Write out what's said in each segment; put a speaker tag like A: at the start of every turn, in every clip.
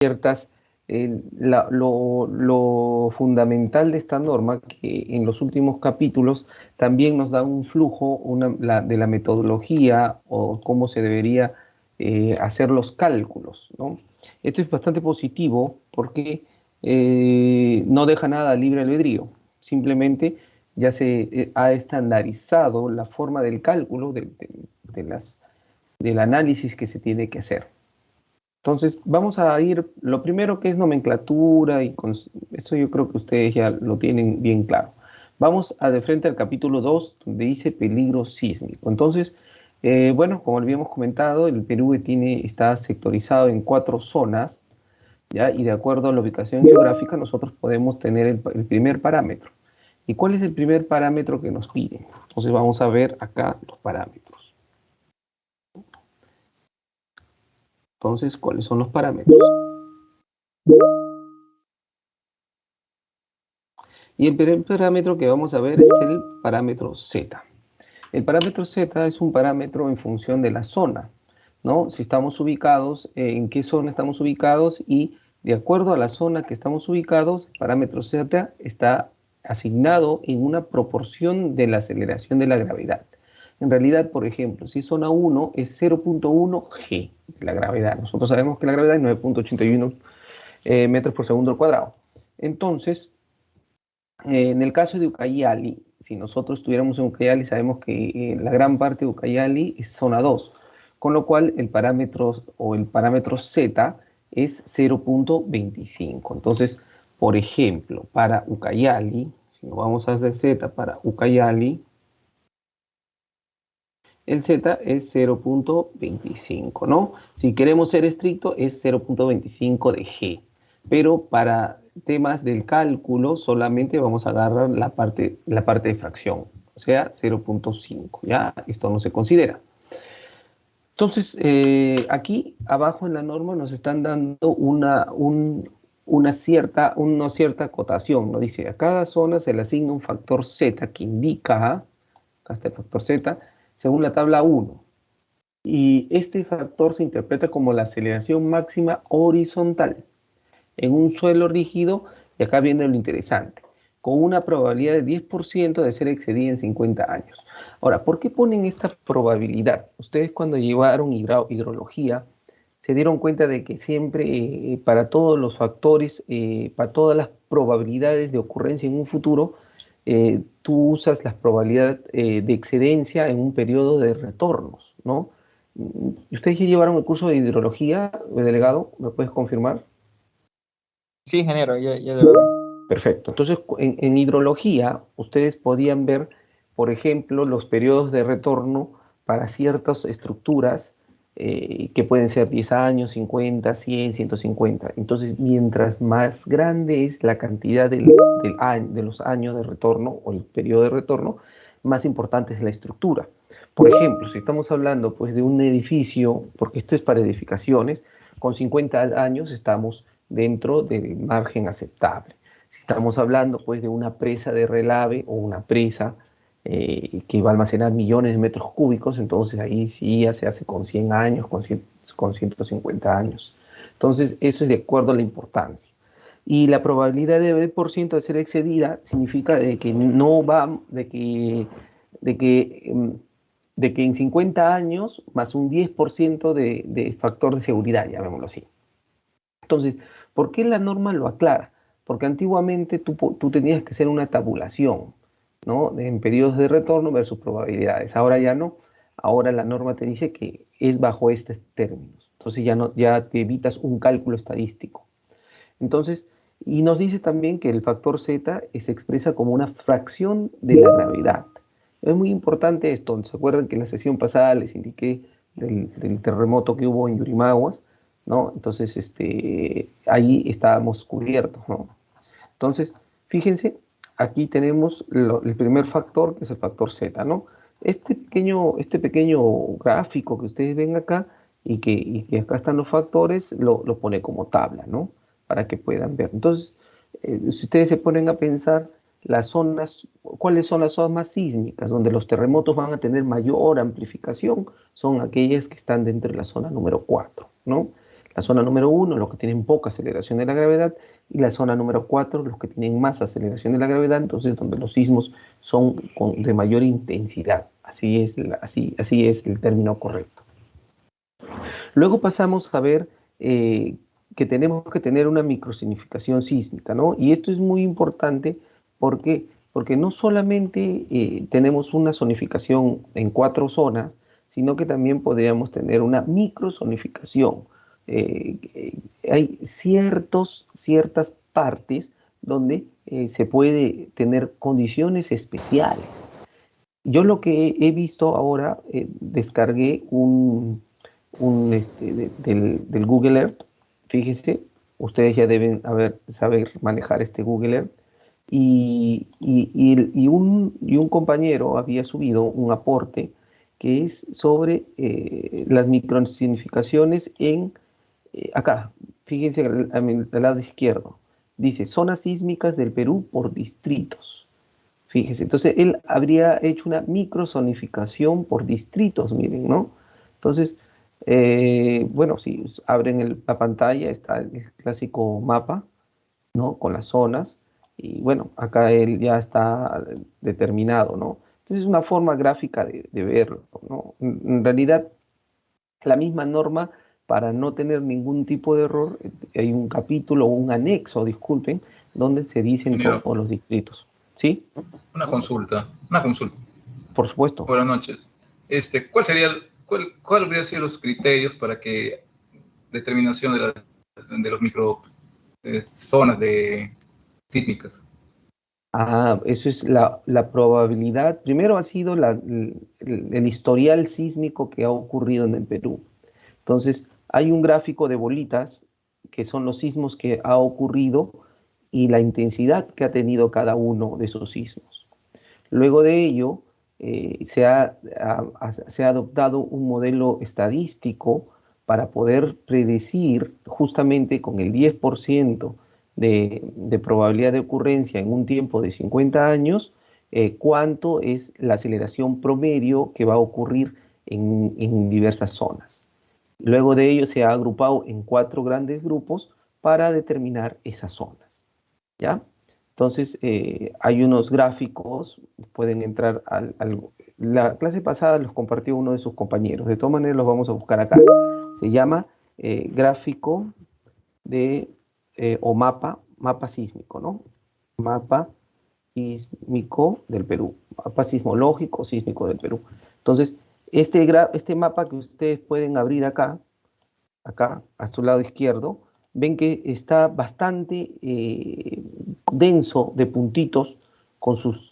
A: ciertas, lo fundamental de esta norma, que en los últimos capítulos también nos da un flujo de la metodología o cómo se debería hacer los cálculos, ¿no? Esto es bastante positivo porque no deja nada libre albedrío, simplemente ya se ha estandarizado la forma del cálculo del análisis que se tiene que hacer. Entonces, vamos a ir, lo primero que es nomenclatura, y eso yo creo que ustedes ya lo tienen bien claro. Vamos a de frente al capítulo 2, donde dice peligro sísmico. Entonces, bueno, como habíamos comentado, el Perú está sectorizado en 4 zonas, ¿ya? Y de acuerdo a la ubicación geográfica, nosotros podemos tener el primer parámetro. ¿Y cuál es el primer parámetro que nos piden? Entonces, vamos a ver acá los parámetros. Entonces, ¿cuáles son los parámetros? Y el primer parámetro que vamos a ver es el parámetro Z. El parámetro Z es un parámetro en función de la zona, ¿no? Si estamos ubicados, en qué zona estamos ubicados, y de acuerdo a la zona que estamos ubicados, el parámetro Z está asignado en una proporción de la aceleración de la gravedad. En realidad, por ejemplo, si zona 1 es 0.1 G, la gravedad. Nosotros sabemos que la gravedad es 9.81 metros por segundo al cuadrado. Entonces, en el caso de Ucayali, si nosotros estuviéramos en Ucayali, sabemos que la gran parte de Ucayali es zona 2, con lo cual el parámetro Z es 0.25. Entonces, por ejemplo, para Ucayali, si nos vamos a hacer Z para Ucayali, el Z es 0.25, ¿no? Si queremos ser estricto, es 0.25 de G. Pero para temas del cálculo, solamente vamos a agarrar la parte de fracción, o sea, 0.5, ¿ya? Esto no se considera. Entonces, aquí abajo en la norma nos están dando una cierta acotación, ¿no? Dice, a cada zona se le asigna un factor Z que indica, acá está el factor Z, según la tabla 1. Y este factor se interpreta como la aceleración máxima horizontal en un suelo rígido, y acá viene lo interesante, con una probabilidad de 10% de ser excedida en 50 años. Ahora, ¿por qué ponen esta probabilidad? Ustedes cuando llevaron hidrología, se dieron cuenta de que siempre para todos los factores, para todas las probabilidades de ocurrencia en un futuro, tú usas la probabilidad de excedencia en un periodo de retornos, ¿no? ¿Ustedes ya llevaron el curso de hidrología, delegado? ¿Me puedes confirmar?
B: Sí, ingeniero, ya lo veo.
A: Perfecto. Entonces, en hidrología, ustedes podían ver, por ejemplo, los periodos de retorno para ciertas estructuras que pueden ser 10 años, 50, 100, 150. Entonces, mientras más grande es la cantidad de los años de retorno o el periodo de retorno, más importante es la estructura. Por ejemplo, si estamos hablando pues, de un edificio, porque esto es para edificaciones, con 50 años estamos dentro del margen aceptable. Si estamos hablando pues de una presa de relave o una presa que va a almacenar millones de metros cúbicos, entonces ahí sí ya se hace con 100 años, con 150 años. Entonces eso es de acuerdo a la importancia. Y la probabilidad de 20% de ser excedida significa de que no va, de que, de que en 50 años más un 10% de factor de seguridad, llamémoslo así. Entonces, ¿por qué la norma lo aclara? Porque antiguamente tú tenías que hacer una tabulación, ¿no? En periodos de retorno versus probabilidades. Ahora ya no. Ahora la norma te dice que es bajo estos términos. Entonces ya te evitas un cálculo estadístico. Entonces, y nos dice también que el factor Z se expresa como una fracción de la gravedad. Es muy importante esto. ¿Se acuerdan que en la sesión pasada les indiqué del terremoto que hubo en Yurimaguas? ¿No? Entonces, ahí estábamos cubiertos, ¿no? Entonces, fíjense, aquí tenemos el primer factor, que es el factor Z, ¿no? Este pequeño gráfico que ustedes ven acá y que acá están los factores, lo pone como tabla, ¿no? Para que puedan ver. Entonces, si ustedes se ponen a pensar ¿cuáles son las zonas más sísmicas? Donde los terremotos van a tener mayor amplificación, son aquellas que están dentro de la zona número 4, ¿no? La zona número 1, los que tienen poca aceleración de la gravedad, y la zona número 4, los que tienen más aceleración de la gravedad, entonces donde los sismos son de mayor intensidad. Así es el término correcto. Luego pasamos a ver que tenemos que tener una microsignificación sísmica, ¿no? Y esto es muy importante porque, porque no solamente tenemos una zonificación en 4 zonas, sino que también podríamos tener una microzonificación. Hay ciertas partes donde se puede tener condiciones especiales. Yo lo que he visto ahora, descargué del Google Earth. Fíjese, ustedes ya deben saber manejar este Google Earth. Y un compañero había subido un aporte que es sobre las microsignificaciones acá, fíjense al lado izquierdo, dice zonas sísmicas del Perú por distritos. Fíjese, entonces él habría hecho una microzonificación por distritos, miren, ¿no? Entonces, bueno, si abren la pantalla, está el clásico mapa, ¿no? Con las zonas, y bueno, acá él ya está determinado, ¿no? Entonces es una forma gráfica de verlo, ¿no? En realidad, la misma norma, para no tener ningún tipo de error, hay un capítulo o un anexo, disculpen, donde se dicen
C: Ingeniero,
A: todos los distritos. ¿Sí?
C: una consulta.
A: Por supuesto.
C: Buenas noches. ¿Cuál habría sido los criterios para que determinación de los micro zonas de sísmicas?
A: Eso es la probabilidad. Primero ha sido el historial sísmico que ha ocurrido en el Perú. Entonces, hay un gráfico de bolitas que son los sismos que ha ocurrido y la intensidad que ha tenido cada uno de esos sismos. Luego de ello, se ha adoptado un modelo estadístico para poder predecir justamente con el 10% de probabilidad de ocurrencia en un tiempo de 50 años, cuánto es la aceleración promedio que va a ocurrir en diversas zonas. Luego de ello se ha agrupado en 4 grandes grupos para determinar esas zonas, ¿ya? Entonces, hay unos gráficos, pueden entrar la clase pasada los compartió uno de sus compañeros, de todas maneras los vamos a buscar acá. Se llama gráfico o mapa sísmico, ¿no? Mapa sísmico del Perú, mapa sismológico sísmico del Perú. Entonces, este mapa que ustedes pueden abrir acá a su lado izquierdo, ven que está bastante denso de puntitos con sus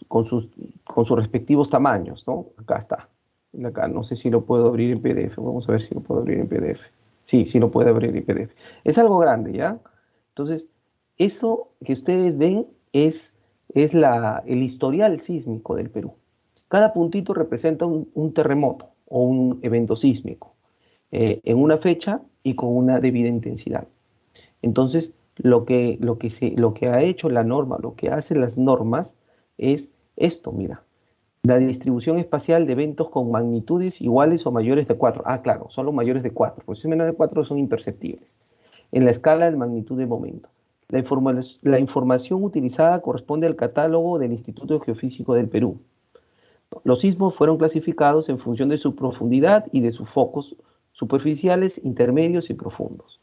A: respectivos tamaños, ¿no? Acá está. Acá, no sé si lo puedo abrir en PDF. Vamos a ver si lo puedo abrir en PDF. Sí, sí lo puedo abrir en PDF. Es algo grande, ¿ya? Entonces, eso que ustedes ven es el historial sísmico del Perú. Cada puntito representa un terremoto o un evento sísmico en una fecha y con una debida intensidad. Entonces, lo que ha hecho la norma, lo que hacen las normas es esto, mira, la distribución espacial de eventos con magnitudes iguales o mayores de 4. Claro, solo mayores de 4, porque si menores de 4 son imperceptibles. En la escala de magnitud de momento. La información utilizada corresponde al catálogo del Instituto Geofísico del Perú. Los sismos fueron clasificados en función de su profundidad y de sus focos superficiales, intermedios y profundos.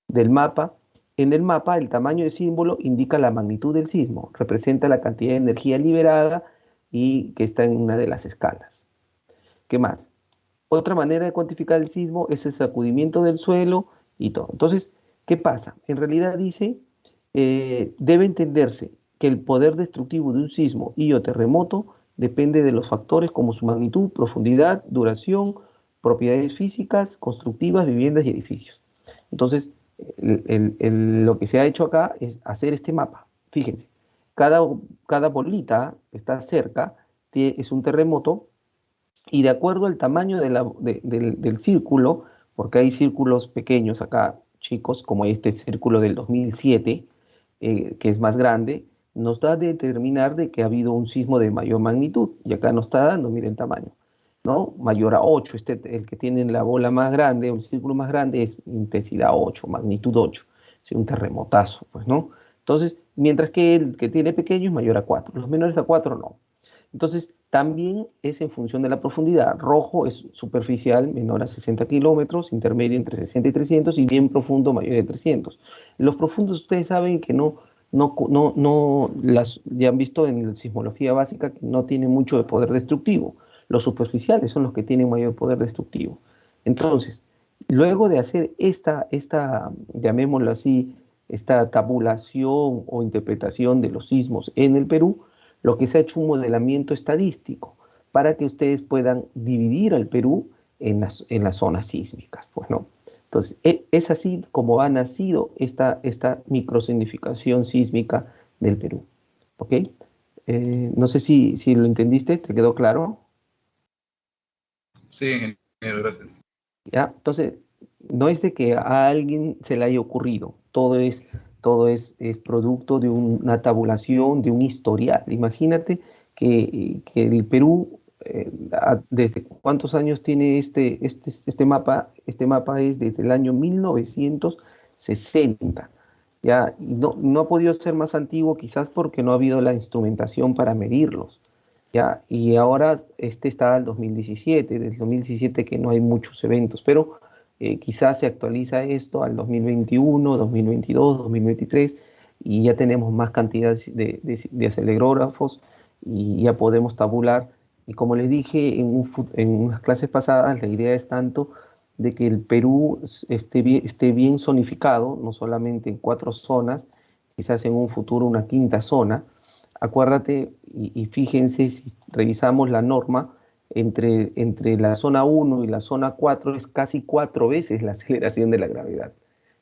A: En el mapa, el tamaño del símbolo indica la magnitud del sismo, representa la cantidad de energía liberada y que está en una de las escalas. ¿Qué más? Otra manera de cuantificar el sismo es el sacudimiento del suelo y todo. Entonces, ¿qué pasa? En realidad dice, debe entenderse que el poder destructivo de un sismo y o terremoto depende de los factores como su magnitud, profundidad, duración, propiedades físicas, constructivas, viviendas y edificios. Entonces, lo que se ha hecho acá es hacer este mapa. Fíjense, cada bolita que está cerca es un terremoto y de acuerdo al tamaño del círculo, porque hay círculos pequeños acá, chicos, como este círculo del 2007, que es más grande, nos da de determinar de que ha habido un sismo de mayor magnitud, y acá nos está dando, miren el tamaño. ¿no? Mayor a 8. El que tiene la bola más grande, o el círculo más grande, es intensidad 8, magnitud 8. Es un terremotazo, pues, ¿no? Entonces, mientras que el que tiene pequeño es mayor a 4. Los menores a 4 no. Entonces, también es en función de la profundidad. Rojo es superficial, menor a 60 kilómetros, intermedio entre 60 y 300 y bien profundo, mayor de 300. Los profundos ustedes saben que ya han visto en la sismología básica que no tienen mucho de poder destructivo. Los superficiales son los que tienen mayor poder destructivo. Entonces, luego de hacer llamémoslo así, esta tabulación o interpretación de los sismos en el Perú, lo que se ha hecho un modelamiento estadístico para que ustedes puedan dividir al Perú en las zonas sísmicas, pues, ¿no? Entonces, es así como ha nacido esta microsignificación sísmica del Perú, ¿ok? No sé si lo entendiste, ¿te quedó claro?
C: Sí, ingeniero, gracias.
A: ¿Ya? Entonces, no es de que a alguien se le haya ocurrido, todo es producto de una tabulación, de un historial. Imagínate que el Perú, ¿desde cuántos años tiene este mapa? Este mapa es desde el año 1960. ¿Ya? Y no ha podido ser más antiguo quizás porque no ha habido la instrumentación para medirlos. ¿Ya? Y ahora este está al 2017, desde el 2017 que no hay muchos eventos, pero quizás se actualiza esto al 2021, 2022, 2023 y ya tenemos más cantidad de acelerógrafos y ya podemos tabular. Y como les dije en unas clases pasadas, la idea es tanto de que el Perú esté bien zonificado, no solamente en 4 zonas, quizás en un futuro una quinta zona. Acuérdate y fíjense si revisamos la norma, entre la zona 1 y la zona 4 es casi 4 veces la aceleración de la gravedad.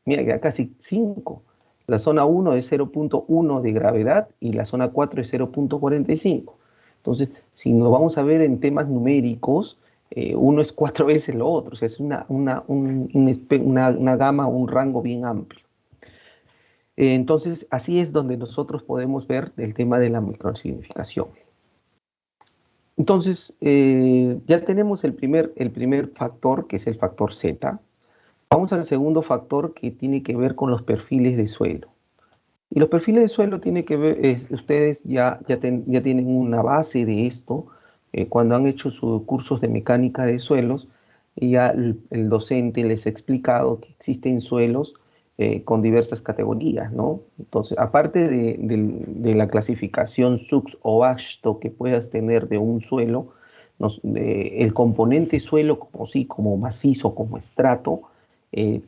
A: Mira, ya casi 5. La zona 1 es 0.1 de gravedad y la zona 4 es 0.45. Entonces, si nos vamos a ver en temas numéricos, uno es 4 veces lo otro, o sea, es una gama, un rango bien amplio. Entonces, así es donde nosotros podemos ver el tema de la microsignificación. Entonces, ya tenemos el primer factor, que es el factor Z. Vamos al segundo factor, que tiene que ver con los perfiles de suelo. Y los perfiles de suelo tiene que ver, ustedes ya tienen una base de esto, cuando han hecho sus cursos de mecánica de suelos, y ya el docente les ha explicado que existen suelos con diversas categorías, ¿no? Entonces, aparte de la clasificación SUX o ASHTO que puedas tener de un suelo, el componente suelo como macizo, como estrato,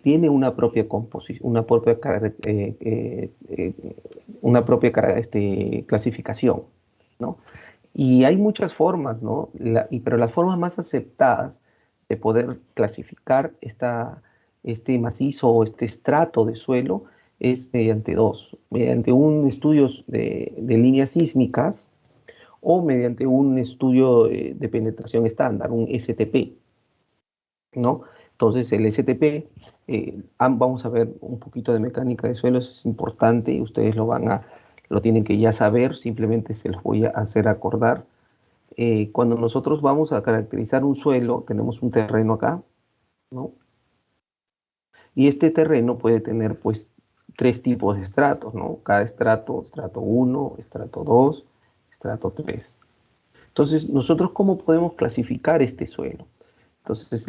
A: tiene una propia composición, clasificación, ¿no? Y hay muchas formas, ¿no? Pero las formas más aceptadas de poder clasificar este macizo o este estrato de suelo es mediante dos: mediante un estudio de líneas sísmicas o mediante un estudio de penetración estándar, un STP, ¿no? Entonces el STP, vamos a ver un poquito de mecánica de suelos, es importante, ustedes lo tienen que ya saber, simplemente se los voy a hacer acordar. Cuando nosotros vamos a caracterizar un suelo, tenemos un terreno acá, ¿no? Y este terreno puede tener pues 3 tipos de estratos, ¿no? Cada estrato 1, estrato 2, estrato 3. Entonces, ¿nosotros cómo podemos clasificar este suelo? Entonces,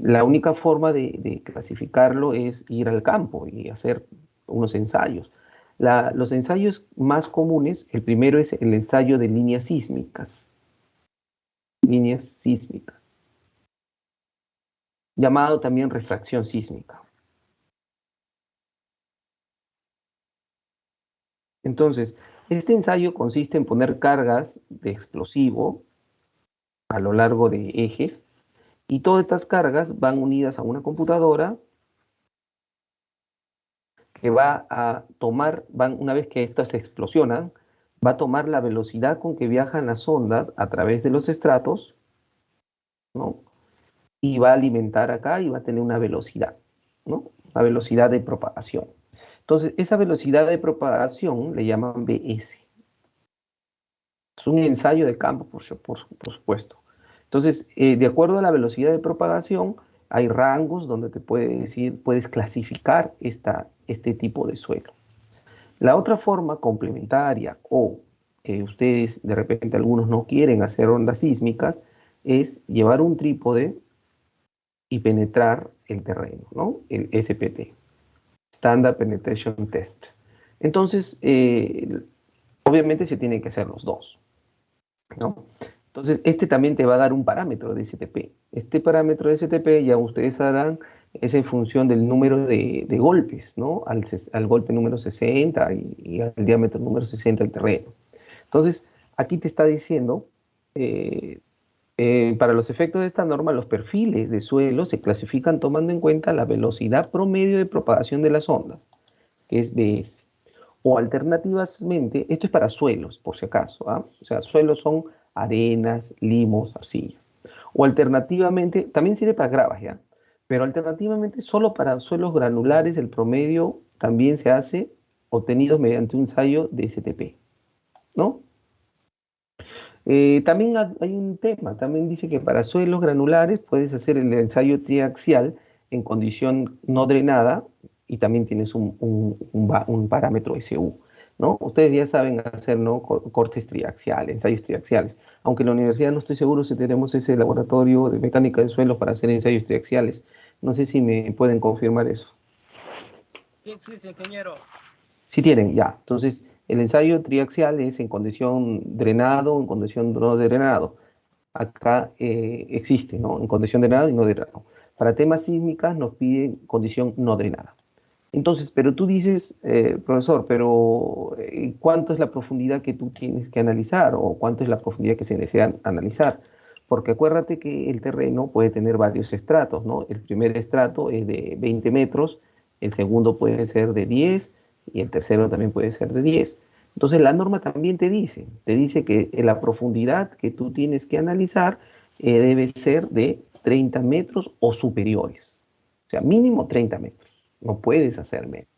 A: la única forma de clasificarlo es ir al campo y hacer unos ensayos. Los ensayos más comunes, el primero es el ensayo de líneas sísmicas, llamado también refracción sísmica. Entonces, este ensayo consiste en poner cargas de explosivo a lo largo de ejes y todas estas cargas van unidas a una computadora que va a tomar, una vez que estas explosionan, va a tomar la velocidad con que viajan las ondas a través de los estratos, ¿no? Y va a alimentar acá y va a tener una velocidad, ¿no? Una velocidad de propagación. Entonces, esa velocidad de propagación le llaman BS. Es un ensayo de campo, por supuesto. Entonces, de acuerdo a la velocidad de propagación, hay rangos donde te puede decir, puedes clasificar este tipo de suelo. La otra forma complementaria o que ustedes de repente algunos no quieren hacer ondas sísmicas es llevar un trípode y penetrar el terreno, ¿no? El SPT, Standard Penetration Test. Entonces, obviamente se tienen que hacer los dos, ¿no? Entonces, este también te va a dar un parámetro de STP. Este parámetro de STP ya ustedes sabrán, es en función del número de golpes, ¿no? Al golpe número 60 y al diámetro número 60 del terreno. Entonces, aquí te está diciendo, para los efectos de esta norma, los perfiles de suelo se clasifican tomando en cuenta la velocidad promedio de propagación de las ondas, que es BS. O alternativamente, esto es para suelos, por si acaso, ¿ah? O sea, suelos son arenas, limos, arcillas. O alternativamente, también sirve para gravas, ¿ya? Pero alternativamente, solo para suelos granulares, el promedio también se hace obtenido mediante un ensayo de STP, ¿no? También hay un tema, también dice que para suelos granulares puedes hacer el ensayo triaxial en condición no drenada y también tienes un parámetro SU, ¿no? Ustedes ya saben hacer, ¿no? Cortes triaxiales, ensayos triaxiales, aunque en la universidad no estoy seguro si tenemos ese laboratorio de mecánica de suelos para hacer ensayos triaxiales. No sé si me pueden confirmar eso.
D: Sí existe, ingeniero.
A: Sí tienen, ya. Entonces, el ensayo triaxial es en condición drenado, en condición no drenado. Acá existe, ¿no? En condición drenada y no drenado. Para temas sísmicas nos piden condición no drenada. Entonces, pero tú dices, profesor, pero ¿cuánto es la profundidad que tú tienes que analizar o cuánto es la profundidad que se desea analizar? Porque acuérdate que el terreno puede tener varios estratos, ¿no? El primer estrato es de 20 metros, el segundo puede ser de 10 y el tercero también puede ser de 10. Entonces la norma también te dice que la profundidad que tú tienes que analizar debe ser de 30 metros o superiores. O sea, mínimo 30 metros. No puedes hacer menos.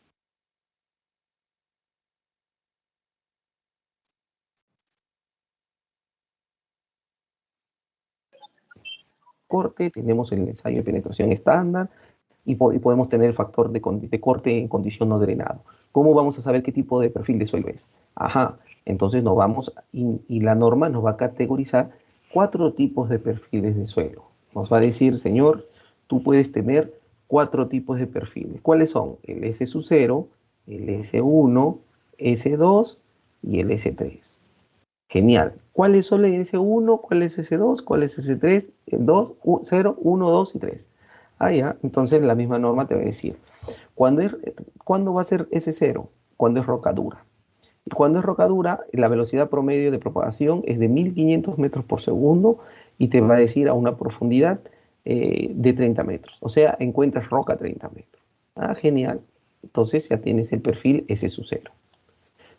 A: Corte, tenemos el ensayo de penetración estándar y podemos tener el factor de corte en condición no drenado. ¿Cómo vamos a saber qué tipo de perfil de suelo es? Ajá, entonces nos vamos y la norma nos va a categorizar 4 tipos de perfiles de suelo. Nos va a decir, señor, tú puedes tener 4 tipos de perfiles. ¿Cuáles son? El S0, el S1, S2 y el S3. Genial. ¿Cuál es solo el S1? ¿Cuál es S2? ¿Cuál es S3? El 2, 0, 1, 2 y 3. Ah, ya. Entonces la misma norma te va a decir, ¿cuándo va a ser S0? Cuando es roca dura. Cuando es roca dura, la velocidad promedio de propagación es de 1500 metros por segundo y te va a decir a una profundidad de 30 metros. O sea, encuentras roca a 30 metros. Ah, genial. Entonces ya tienes el perfil S0.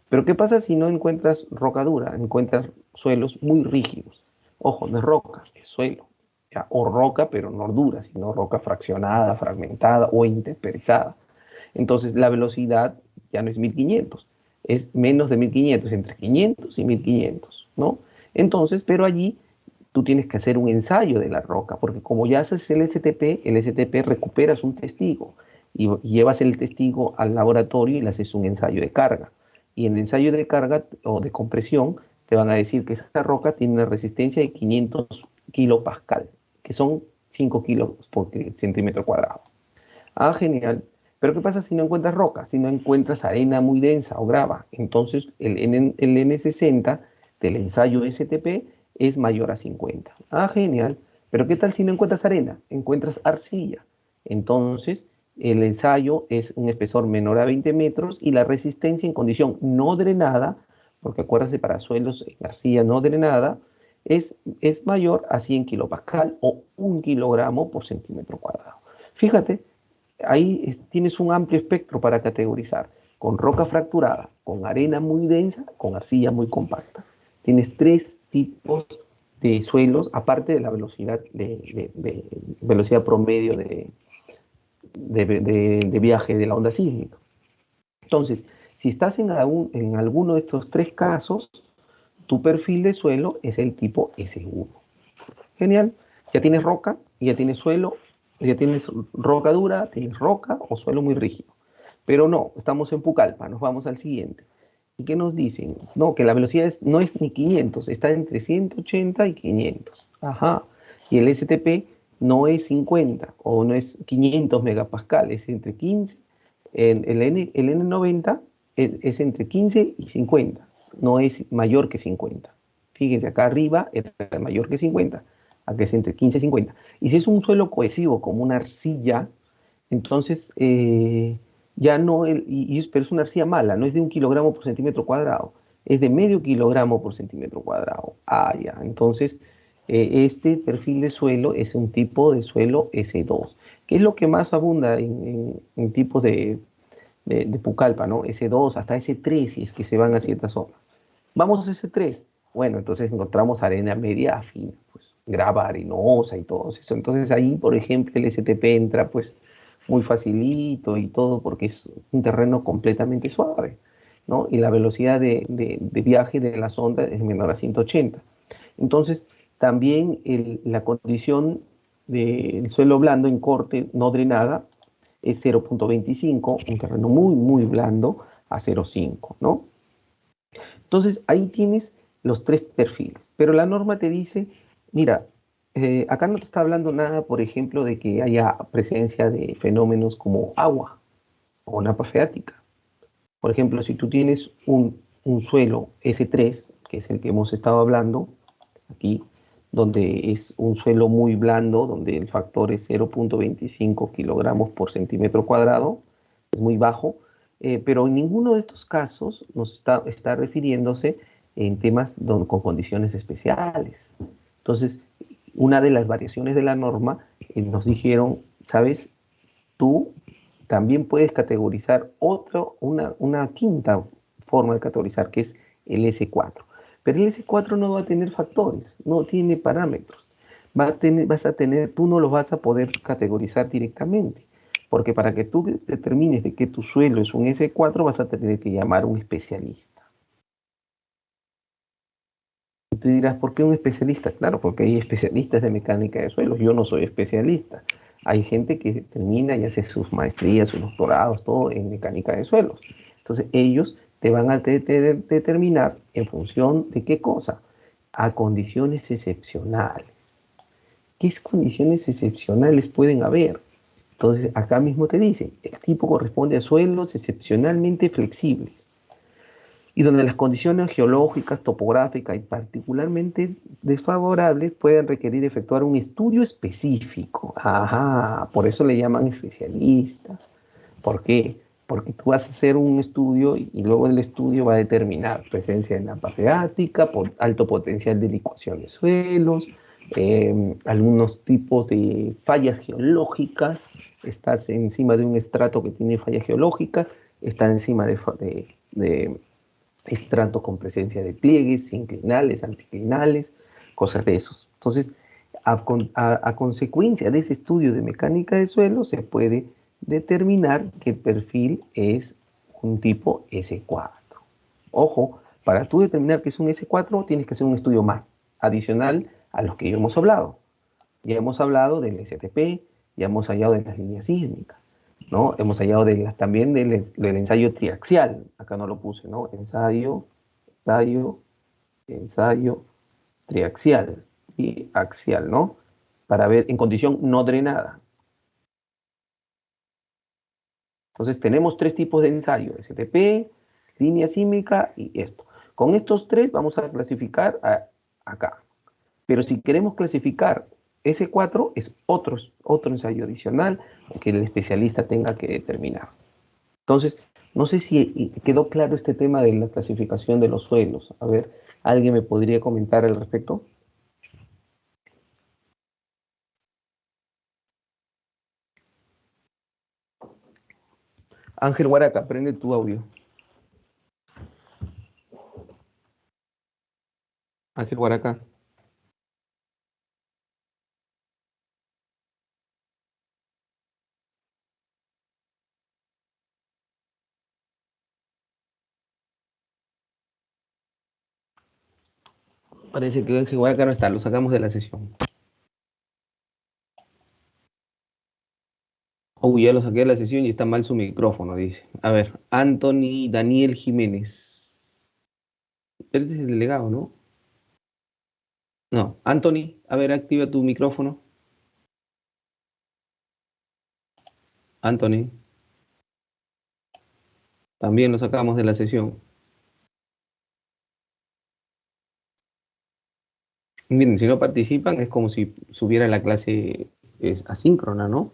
A: Pero ¿qué pasa si no encuentras roca dura? Encuentras suelos muy rígidos. Ojo, no es roca, es suelo. ¿Ya? O roca, pero no dura, sino roca fraccionada, fragmentada o intemperizada. Entonces la velocidad ya no es 1500, es menos de 1500, entre 500 y 1500, ¿no? Entonces, pero allí tú tienes que hacer un ensayo de la roca, porque como ya haces el STP recuperas un testigo y llevas el testigo al laboratorio y le haces un ensayo de carga. Y en el ensayo de carga o de compresión te van a decir que esa roca tiene una resistencia de 500 kilopascal, que son 5 kilos por centímetro cuadrado. Ah, genial. Pero ¿qué pasa si no encuentras roca? Si no encuentras arena muy densa o grava. Entonces el N60 del ensayo STP es mayor a 50. Ah, genial. Pero ¿qué tal si no encuentras arena? Encuentras arcilla. Entonces el ensayo es un espesor menor a 20 metros y la resistencia en condición no drenada, porque acuérdense para suelos en arcilla no drenada, es mayor a 100 kilopascal o 1 kilogramo por centímetro cuadrado. Fíjate, ahí tienes un amplio espectro para categorizar, con roca fracturada, con arena muy densa, con arcilla muy compacta. Tienes 3 tipos de suelos, aparte de la velocidad, velocidad promedio de viaje de la onda sísmica. Entonces, si estás en alguno de estos 3 casos, tu perfil de suelo es el tipo S1. Genial. Ya tienes roca, ya tienes suelo, ya tienes roca dura, tienes roca o suelo muy rígido. Pero no, estamos en Pucallpa, nos vamos al siguiente. ¿Y qué nos dicen? No, que la velocidad no es ni 500, está entre 180 y 500. Ajá. Y el STP no es 50 o no es 500 megapascales, es entre 15. El N90 es entre 15 y 50, no es mayor que 50. Fíjense, acá arriba es mayor que 50, acá es entre 15 y 50. Y si es un suelo cohesivo como una arcilla, entonces ya no, pero es una arcilla mala, no es de 1 kilogramo por centímetro cuadrado, es de medio kilogramo por centímetro cuadrado. Ah, ya, entonces este perfil de suelo es un tipo de suelo S2, que es lo que más abunda en tipos de Pucallpa, ¿no? S2 hasta S3 si es que se van a ciertas zonas. Vamos a S3, bueno, entonces encontramos arena media fina, pues grava arenosa y todo eso. Entonces ahí, por ejemplo, el STP entra pues muy facilito y todo porque es un terreno completamente suave, ¿no? Y la velocidad de viaje de la sonda es menor a 180. Entonces, también la condición del suelo blando en corte no drenada es 0.25, un terreno muy, muy blando, a 0.5, ¿no? Entonces, ahí tienes los tres perfiles. Pero la norma te dice, mira, acá no te está hablando nada, por ejemplo, de que haya presencia de fenómenos como agua o napa freática. Por ejemplo, si tú tienes un suelo S3, que es el que hemos estado hablando aquí, donde es un suelo muy blando, donde el factor es 0.25 kilogramos por centímetro cuadrado, es muy bajo, pero en ninguno de estos casos está refiriéndose en temas con condiciones especiales. Entonces, una de las variaciones de la norma nos dijeron, ¿sabes? Tú también puedes categorizar una quinta forma de categorizar, que es el S4. Pero el S4 no va a tener factores, no tiene parámetros. Tú no los vas a poder categorizar directamente, porque para que tú determines de que tu suelo es un S4 vas a tener que llamar a un especialista. Y tú dirás, ¿por qué un especialista? Claro, porque hay especialistas de mecánica de suelos, yo no soy especialista. Hay gente que termina y hace sus maestrías, sus doctorados, todo en mecánica de suelos. Entonces ellos te van a determinar en función de qué cosa, a condiciones excepcionales. ¿Qué condiciones excepcionales pueden haber? Entonces acá mismo te dice, el tipo corresponde a suelos excepcionalmente flexibles y donde las condiciones geológicas, topográficas y particularmente desfavorables pueden requerir efectuar un estudio específico. Ajá, por eso le llaman especialistas. ¿Por qué? Porque tú vas a hacer un estudio y luego el estudio va a determinar presencia de napa freática, alto potencial de licuación de suelos, algunos tipos de fallas geológicas. Estás encima de un estrato que tiene fallas geológicas, está encima de estrato con presencia de pliegues, inclinales, anticlinales, cosas de esos. Entonces, a consecuencia de ese estudio de mecánica de suelo, se puede determinar que el perfil es un tipo S4. Ojo, para tú determinar que es un S4, tienes que hacer un estudio más, adicional a los que ya hemos hablado. Ya hemos hablado del STP, ya hemos hablado de las líneas sísmicas, ¿no? Hemos hallado también del ensayo triaxial, acá no lo puse, ¿no? Ensayo, ensayo triaxial y axial, ¿no? Para ver en condición no drenada. Entonces tenemos tres tipos de ensayo, STP, línea sísmica y esto. Con estos tres vamos a clasificar acá. Pero si queremos clasificar S4 es otro ensayo adicional que el especialista tenga que determinar. Entonces, no sé si quedó claro este tema de la clasificación de los suelos. A ver, ¿alguien me podría comentar al respecto? Ángel Huaraca, prende tu audio. Ángel Huaraca. Parece que Ángel Huaraca no está, lo sacamos de la sesión. Uy, ya lo saqué de la sesión y está mal su micrófono, dice. A ver, Anthony Daniel Jiménez. Él es el delegado, ¿no? No, Anthony, a ver, activa tu micrófono. Anthony, también lo sacamos de la sesión. Miren, si no participan es como si subiera la clase asíncrona, ¿no?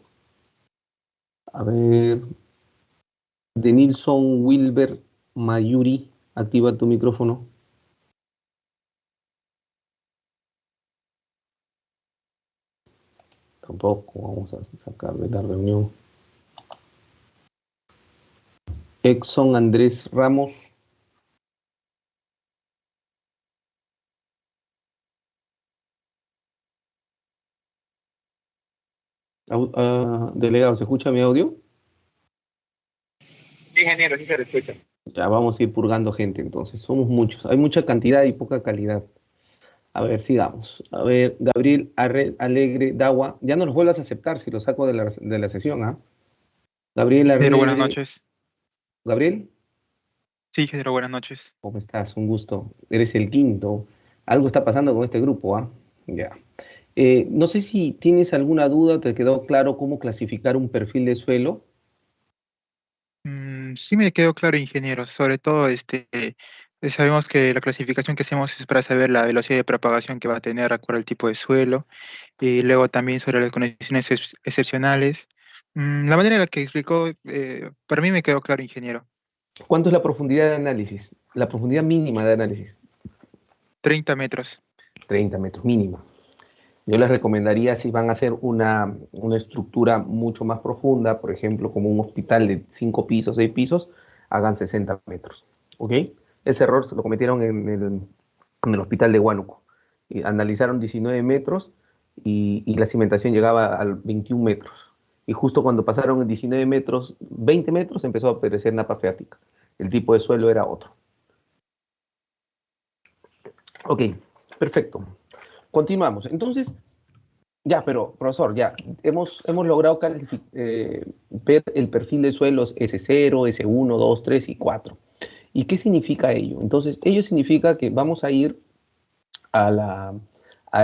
A: A ver, Denilson Wilber Mayuri, activa tu micrófono. Tampoco, vamos a sacar de la reunión. Exxon Andrés Ramos. Delegado, ¿se escucha mi audio?
B: Sí, ingeniero, sí se le escucha.
A: Ya vamos a ir purgando gente entonces. Somos muchos. Hay mucha cantidad y poca calidad. A ver, sigamos. A ver, Gabriel Alegre Dawa. Ya no los vuelvas a aceptar si los saco de la sesión, ¿ah? Gabriel
E: Ingeniero, buenas
A: Alegre.
E: noches.
A: Gabriel,
E: Sí, ingeniero, buenas noches.
A: ¿cómo estás? Un gusto. Eres el quinto. Algo está pasando con este grupo, ¿ah? Ya. No sé si tienes alguna duda, ¿te quedó claro cómo clasificar un perfil de suelo?
E: Sí me quedó claro, ingeniero. Sobre todo, sabemos que la clasificación que hacemos es para saber la velocidad de propagación que va a tener de acuerdo al tipo de suelo. Y luego también sobre las condiciones excepcionales. La manera en la que explicó, para mí me quedó claro, ingeniero.
A: ¿Cuánto es la profundidad de análisis? La profundidad mínima de análisis.
E: 30 metros.
A: 30 metros mínima. Yo les recomendaría, si van a hacer una estructura mucho más profunda, por ejemplo, como un hospital de 5 pisos, 6 pisos, hagan 60 metros. ¿Ok? Ese error se lo cometieron en el hospital de Huánuco. Y analizaron 19 metros y la cimentación llegaba a 21 metros. Y justo cuando pasaron en 19 metros, 20 metros, empezó a aparecer napa freática. El tipo de suelo era otro. Ok, perfecto. Continuamos. Entonces, ya, pero profesor, ya, hemos logrado ver el perfil de suelos S0, S1, 2, 3 y 4. ¿Y qué significa ello? Entonces, ello significa que vamos a ir a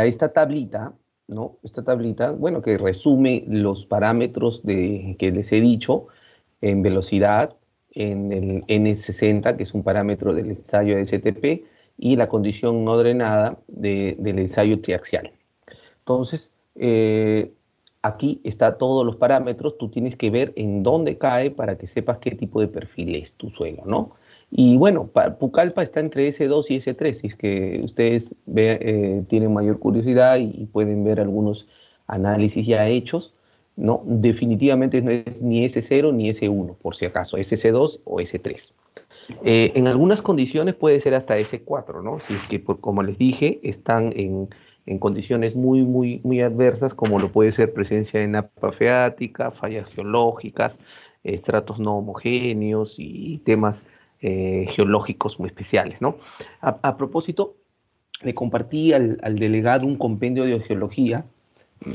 A: esta tablita, ¿no? Esta tablita, bueno, que resume los parámetros que les he dicho en velocidad, en el N60, que es un parámetro del ensayo de STP, y la condición no drenada del ensayo triaxial. Entonces, aquí está todos los parámetros, tú tienes que ver en dónde cae para que sepas qué tipo de perfil es tu suelo, ¿no? Y bueno, Pucallpa está entre S2 y S3, si es que ustedes tienen mayor curiosidad y pueden ver algunos análisis ya hechos, ¿no? Definitivamente no es ni S0 ni S1, por si acaso, es S2 o S3. En algunas condiciones puede ser hasta S4, ¿no? Si es que, como les dije, están en condiciones muy adversas, como lo puede ser presencia de napa freática, fallas geológicas, estratos no homogéneos y temas geológicos muy especiales, ¿no? A propósito, le compartí al delegado un compendio de geología.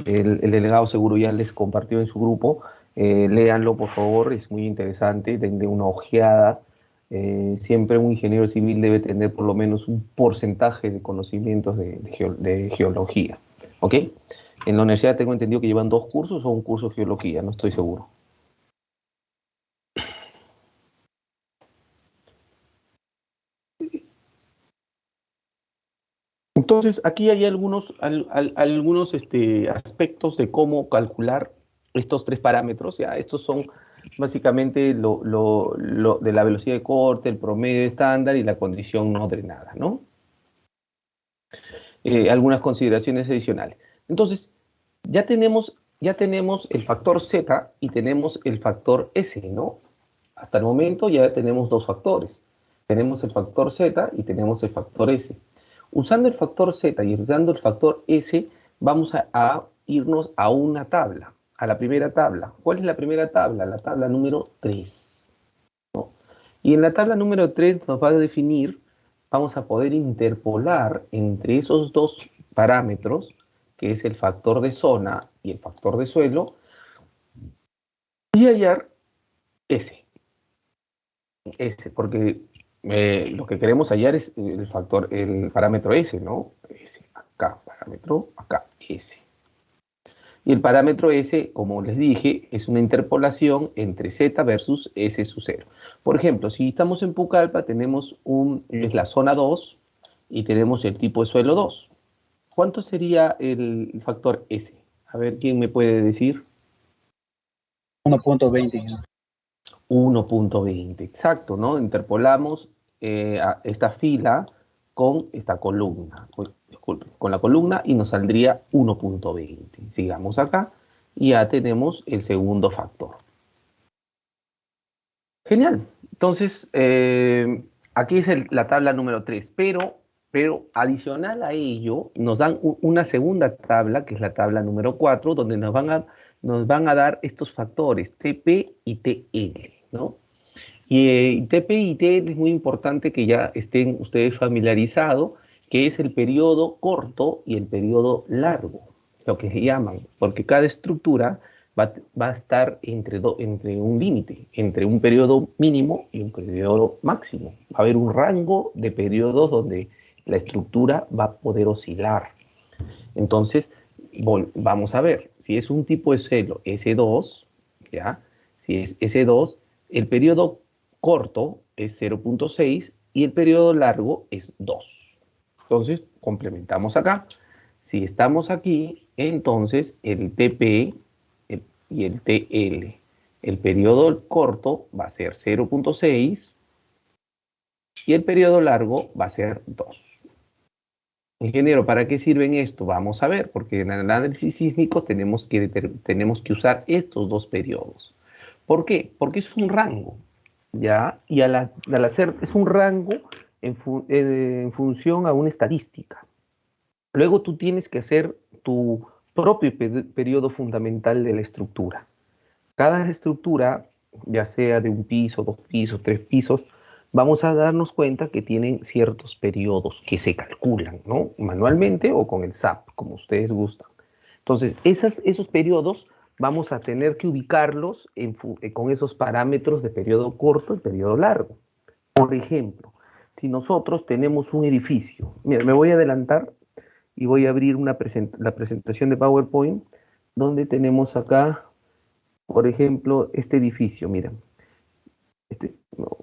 A: El delegado seguro ya les compartió en su grupo. Léanlo, por favor, es muy interesante. Denle una ojeada. Siempre un ingeniero civil debe tener por lo menos un porcentaje de conocimientos de geología. ¿Ok? En la universidad tengo entendido que llevan 2 cursos o un curso de geología, no estoy seguro. Entonces, aquí hay algunos aspectos de cómo calcular estos 3 parámetros. Ya, estos son básicamente lo de la velocidad de corte, el promedio estándar y la condición no drenada, ¿no? Algunas consideraciones adicionales. Entonces, ya tenemos el factor Z y tenemos el factor S, ¿no? Hasta el momento ya tenemos 2 factores. Tenemos el factor Z y tenemos el factor S. Usando el factor Z y usando el factor S, vamos a irnos a una tabla, a la primera tabla. ¿Cuál es la primera tabla? La tabla número 3, ¿no? Y en la tabla número 3 nos va a definir, vamos a poder interpolar entre esos 2 parámetros, que es el factor de zona y el factor de suelo, y hallar S, porque lo que queremos hallar es el parámetro S, ¿no? S, acá, parámetro, acá, S. Y el parámetro S, como les dije, es una interpolación entre Z versus S sub 0. Por ejemplo, si estamos en Pucallpa, tenemos es la zona 2 y tenemos el tipo de suelo 2. ¿Cuánto sería el factor S? A ver, ¿quién me puede decir?
F: 1.20.
A: 1.20, exacto, ¿no? Interpolamos a esta fila con esta columna, disculpen, con la columna y nos saldría 1.20. Sigamos acá y ya tenemos el segundo factor. Genial. Entonces, aquí es la tabla número 3, pero adicional a ello nos dan una segunda tabla, que es la tabla número 4, donde nos van a dar estos factores, TP y TL, ¿no? Y TP y TL es muy importante que ya estén ustedes familiarizados, que es el periodo corto y el periodo largo, lo que se llaman, porque cada estructura va a estar entre un límite, entre un periodo mínimo y un periodo máximo. Va a haber un rango de periodos donde la estructura va a poder oscilar. Entonces, vamos a ver, si es un tipo de suelo S2, ¿ya? Si es S2, el periodo corto es 0.6 y el periodo largo es 2. Entonces, complementamos acá. Si estamos aquí, entonces el TP y el TL. El periodo corto va a ser 0.6 y el periodo largo va a ser 2. Ingeniero, ¿para qué sirven esto? Vamos a ver, porque en el análisis sísmico tenemos que usar estos dos periodos. ¿Por qué? Porque es un rango, ¿ya? Y al hacer, es un rango en función a una estadística. Luego tú tienes que hacer tu propio periodo fundamental de la estructura. Cada estructura, ya sea de un piso, 2 pisos, 3 pisos, vamos a darnos cuenta que tienen ciertos periodos que se calculan, ¿no? Manualmente o con el SAP, como ustedes gustan. Entonces, esos periodos vamos a tener que ubicarlos con esos parámetros de periodo corto y periodo largo. Por ejemplo, si nosotros tenemos un edificio, mira, me voy a adelantar y voy a abrir la presentación de PowerPoint, donde tenemos acá, por ejemplo, este edificio, miren.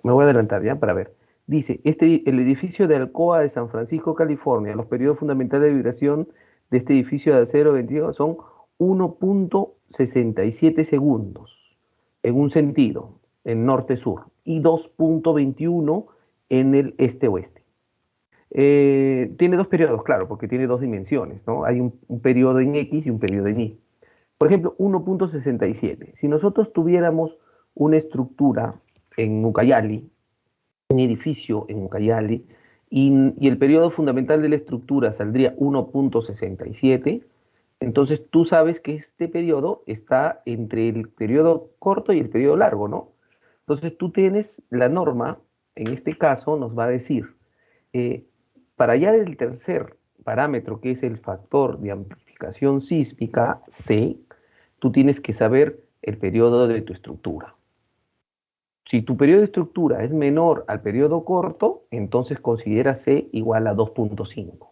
A: Me voy a adelantar ya para ver. Dice, el edificio de Alcoa de San Francisco, California, los periodos fundamentales de vibración de este edificio de acero 22 son 1.67 segundos en un sentido, en norte-sur, y 2.21 en el este-oeste. Tiene dos periodos, claro, porque tiene dos dimensiones, ¿no? Hay un periodo en X y un periodo en Y. Por ejemplo, 1.67. Si nosotros tuviéramos una estructura en Ucayali, un edificio en Ucayali, y el periodo fundamental de la estructura saldría 1.67, entonces tú sabes que este periodo está entre el periodo corto y el periodo largo, ¿no? Entonces tú tienes la norma, en este caso nos va a decir, para hallar el tercer parámetro, que es el factor de amplificación sísmica, C, tú tienes que saber el periodo de tu estructura. Si tu periodo de estructura es menor al periodo corto, entonces considera C igual a 2.5.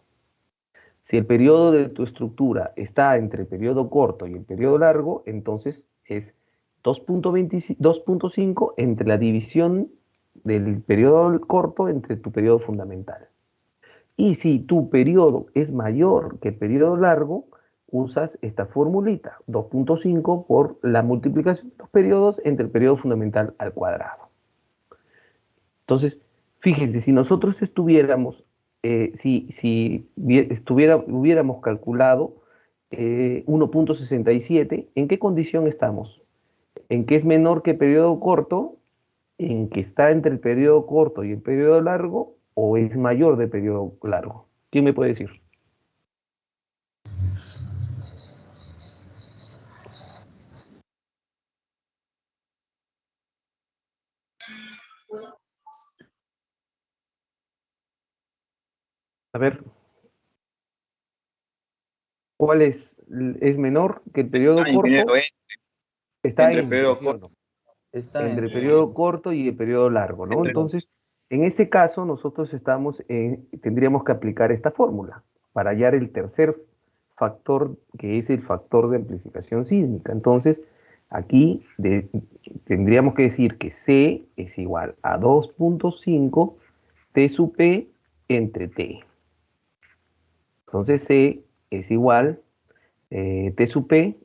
A: Si el periodo de tu estructura está entre el periodo corto y el periodo largo, entonces es 2.5 entre la división del periodo corto entre tu periodo fundamental. Y si tu periodo es mayor que el periodo largo, usas esta formulita, 2.5 por la multiplicación de los periodos entre el periodo fundamental al cuadrado. Entonces, fíjense, si nosotros estuviéramos, hubiéramos calculado 1.67, ¿en qué condición estamos? ¿En que es menor que el periodo corto? ¿En que está entre el periodo corto y el periodo largo? ¿O es mayor del periodo largo? ¿Quién me puede decir? A ver, ¿cuál es? ¿Es menor que el periodo corto?
F: Ingeniero,
A: Está
F: Entre periodo
A: ¿sí o
F: corto.
A: no?
B: Está
A: Entre el
B: entre...
A: periodo corto y el periodo largo, ¿no?
F: Entre
A: Entonces, en este caso, nosotros tendríamos que aplicar esta fórmula para hallar el tercer factor, que es el factor de amplificación sísmica. Entonces, aquí tendríamos que decir que C es igual a 2.5 T sub P entre T. Entonces, C es igual T sub P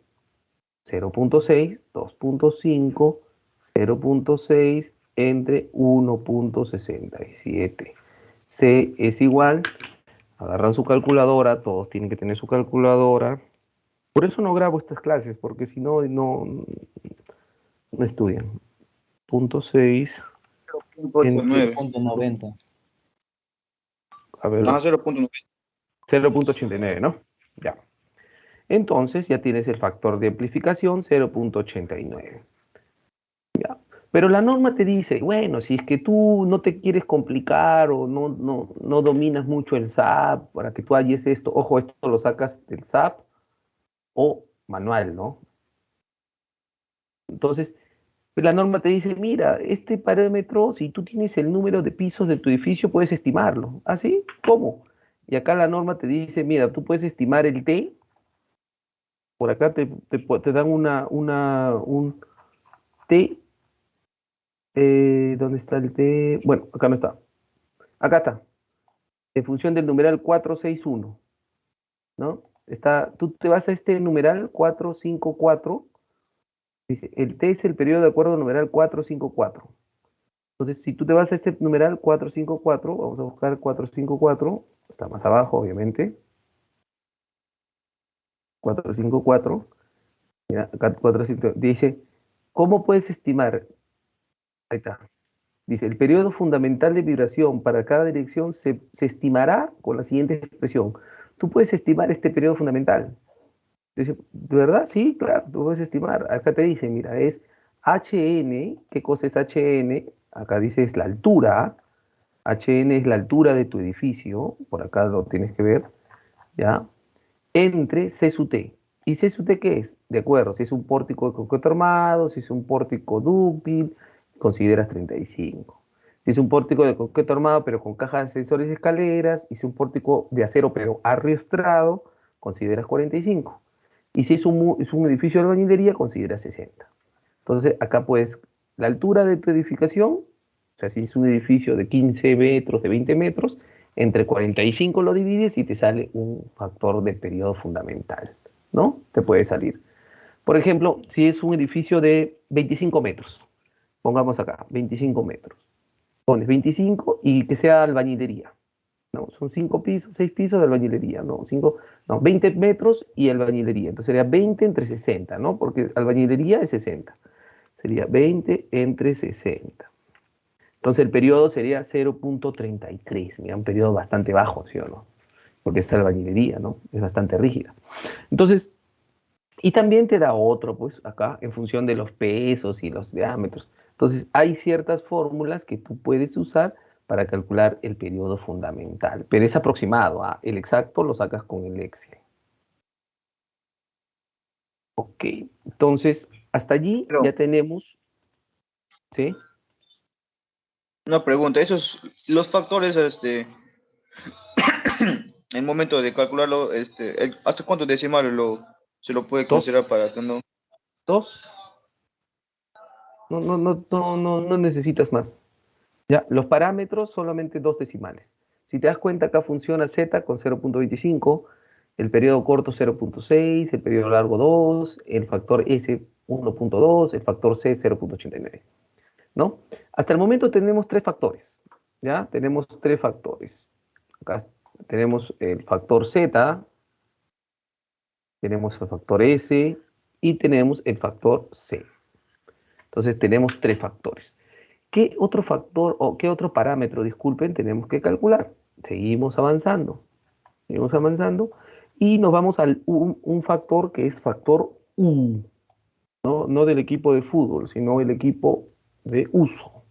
A: 0.6, 2.5, 0.6 entre 1.67. C es igual, agarran su calculadora, todos tienen que tener su calculadora. Por eso no grabo estas clases, porque si no, no estudian. 0.6 entre,
F: 0.89.
B: 0.90.
A: a ver,
F: Ah, 0.9.
A: 0.89, ¿no? Ya. Entonces ya tienes el factor de amplificación 0.89. Pero la norma te dice, bueno, si es que tú no te quieres complicar o no dominas mucho el SAP para que tú halles esto, ojo, esto lo sacas del SAP o manual, ¿no? Entonces, la norma te dice, mira, este parámetro, si tú tienes el número de pisos de tu edificio, puedes estimarlo. ¿Así? ¿Cómo? Y acá la norma te dice, mira, tú puedes estimar el T, por acá te dan un T, ¿dónde está el T? Bueno, acá no está. Acá está. En función del numeral 461, ¿no? Tú te vas a este numeral 454, dice, el T es el periodo de acuerdo al numeral 454. Entonces, si tú te vas a este numeral 454, vamos a buscar 454, está más abajo, obviamente. 454, mira, acá 454, dice, ¿cómo puedes estimar? Ahí está. Dice, el periodo fundamental de vibración para cada dirección se estimará con la siguiente expresión. Tú puedes estimar este periodo fundamental. Dice, ¿de verdad? Sí, claro, tú puedes estimar. Acá te dice, mira, es HN. ¿Qué cosa es HN? Acá dice es la altura. HN es la altura de tu edificio. Por acá lo tienes que ver, ¿ya? Entre C sub T. ¿Y C sub T qué es? De acuerdo, si es un pórtico de concreto armado, si es un pórtico dúctil, consideras 35. Si es un pórtico de concreto armado, pero con cajas de ascensores y escaleras, y si es un pórtico de acero, pero arriestrado, consideras 45. Y si es un edificio de albañilería, considera 60. Entonces, acá pues, la altura de tu edificación, o sea, si es un edificio de 15 metros, de 20 metros, entre 45 lo divides y te sale un factor de periodo fundamental, ¿no? Te puede salir. Por ejemplo, si es un edificio de 25 metros, pongamos acá, 25 metros. Pones 25 y que sea albañilería. No, son 5 pisos, 6 pisos de albañilería, no, 20 metros y albañilería. Entonces sería 20 entre 60, ¿no? Porque albañilería es 60. Sería 20 entre 60. Entonces el periodo sería 0.33, mira, un periodo bastante bajo, ¿sí o no? Porque es albañilería, ¿no? Es bastante rígida. Entonces, y también te da otro, pues, acá, en función de los pesos y los diámetros. Entonces, hay ciertas fórmulas que tú puedes usar para calcular el periodo fundamental, pero es aproximado, ¿ah? El exacto lo sacas con el Excel. Ok, entonces, hasta allí
F: Pero,
A: ya tenemos, ¿sí?
F: una pregunta, los factores, el momento de calcularlo, ¿hasta cuántos decimales se lo puede
A: Dos,
F: considerar para que no?
A: dos, no necesitas más. Ya, los parámetros solamente dos decimales. Si te das cuenta, acá funciona Z con 0.25, el periodo corto 0.6, el periodo largo 2, el factor S 1.2, el factor C 0.89, ¿no? Hasta el momento tenemos tres factores, ¿ya? Tenemos tres factores. Acá tenemos el factor Z, tenemos el factor S y tenemos el factor C. Entonces tenemos tres factores. ¿Qué otro factor o qué otro parámetro, disculpen, tenemos que calcular? Seguimos avanzando y nos vamos a un factor que es factor U, ¿no? No del equipo de fútbol, sino el equipo de uso.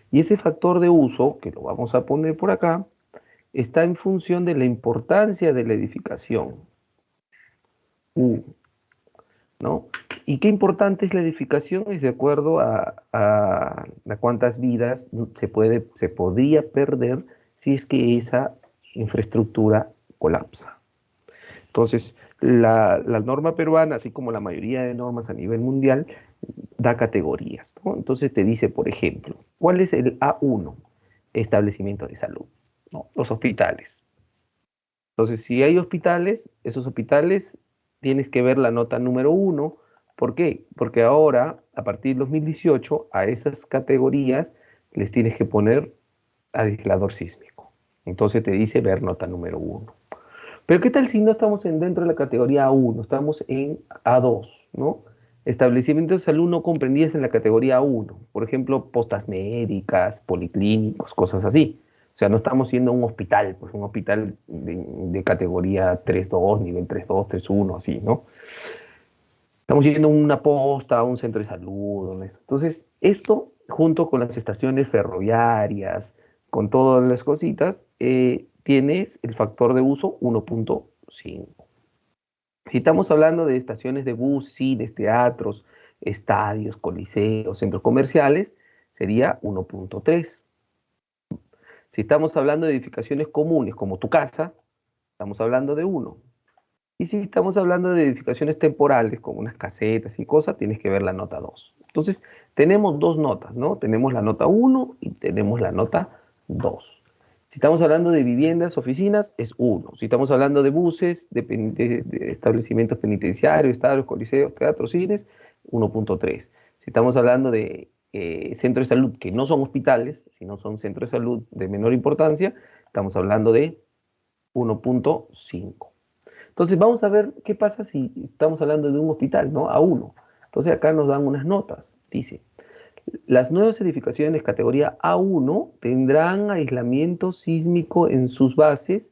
A: Y ese factor de uso, que lo vamos a poner por acá, está en función de la importancia de la edificación. U. ¿no? Y qué importante es la edificación, es de acuerdo a cuántas vidas se podría perder si es que esa infraestructura colapsa. Entonces, la norma peruana, así como la mayoría de normas a nivel mundial, da categorías, ¿no? Entonces te dice, por ejemplo, ¿cuál es el A1? Establecimiento de salud, ¿no? Los hospitales. Entonces, si hay hospitales, esos hospitales tienes que ver la nota número 1. ¿Por qué? Porque ahora, a partir del 2018, a esas categorías les tienes que poner aislador sísmico. Entonces te dice ver nota número 1. Pero ¿qué tal si no estamos dentro de la categoría A1? Estamos en A2, ¿no? Establecimientos de salud no comprendidas en la categoría A1. Por ejemplo, postas médicas, policlínicos, cosas así. O sea, no estamos yendo a un hospital, pues un hospital de categoría 3.2, nivel 3.2, 3.1, así, ¿no? Estamos yendo a una posta, a un centro de salud, ¿no? Entonces, esto, junto con las estaciones ferroviarias, con todas las cositas, tienes el factor de uso 1.5. Si estamos hablando de estaciones de bus, cines, teatros, estadios, coliseos, centros comerciales, sería 1.3. Si estamos hablando de edificaciones comunes, como tu casa, estamos hablando de 1. Y si estamos hablando de edificaciones temporales, como unas casetas y cosas, tienes que ver la nota 2. Entonces, tenemos dos notas, ¿no? Tenemos la nota 1 y tenemos la nota 2. Si estamos hablando de viviendas, oficinas, es 1. Si estamos hablando de buses, de establecimientos penitenciarios, estadios, coliseos, teatros, cines, 1.3. Si estamos hablando de centros de salud que no son hospitales, sino son centros de salud de menor importancia, estamos hablando de 1.5. Entonces vamos a ver qué pasa si estamos hablando de un hospital, ¿no? A1. Entonces acá nos dan unas notas. Dice, las nuevas edificaciones categoría A1 tendrán aislamiento sísmico en sus bases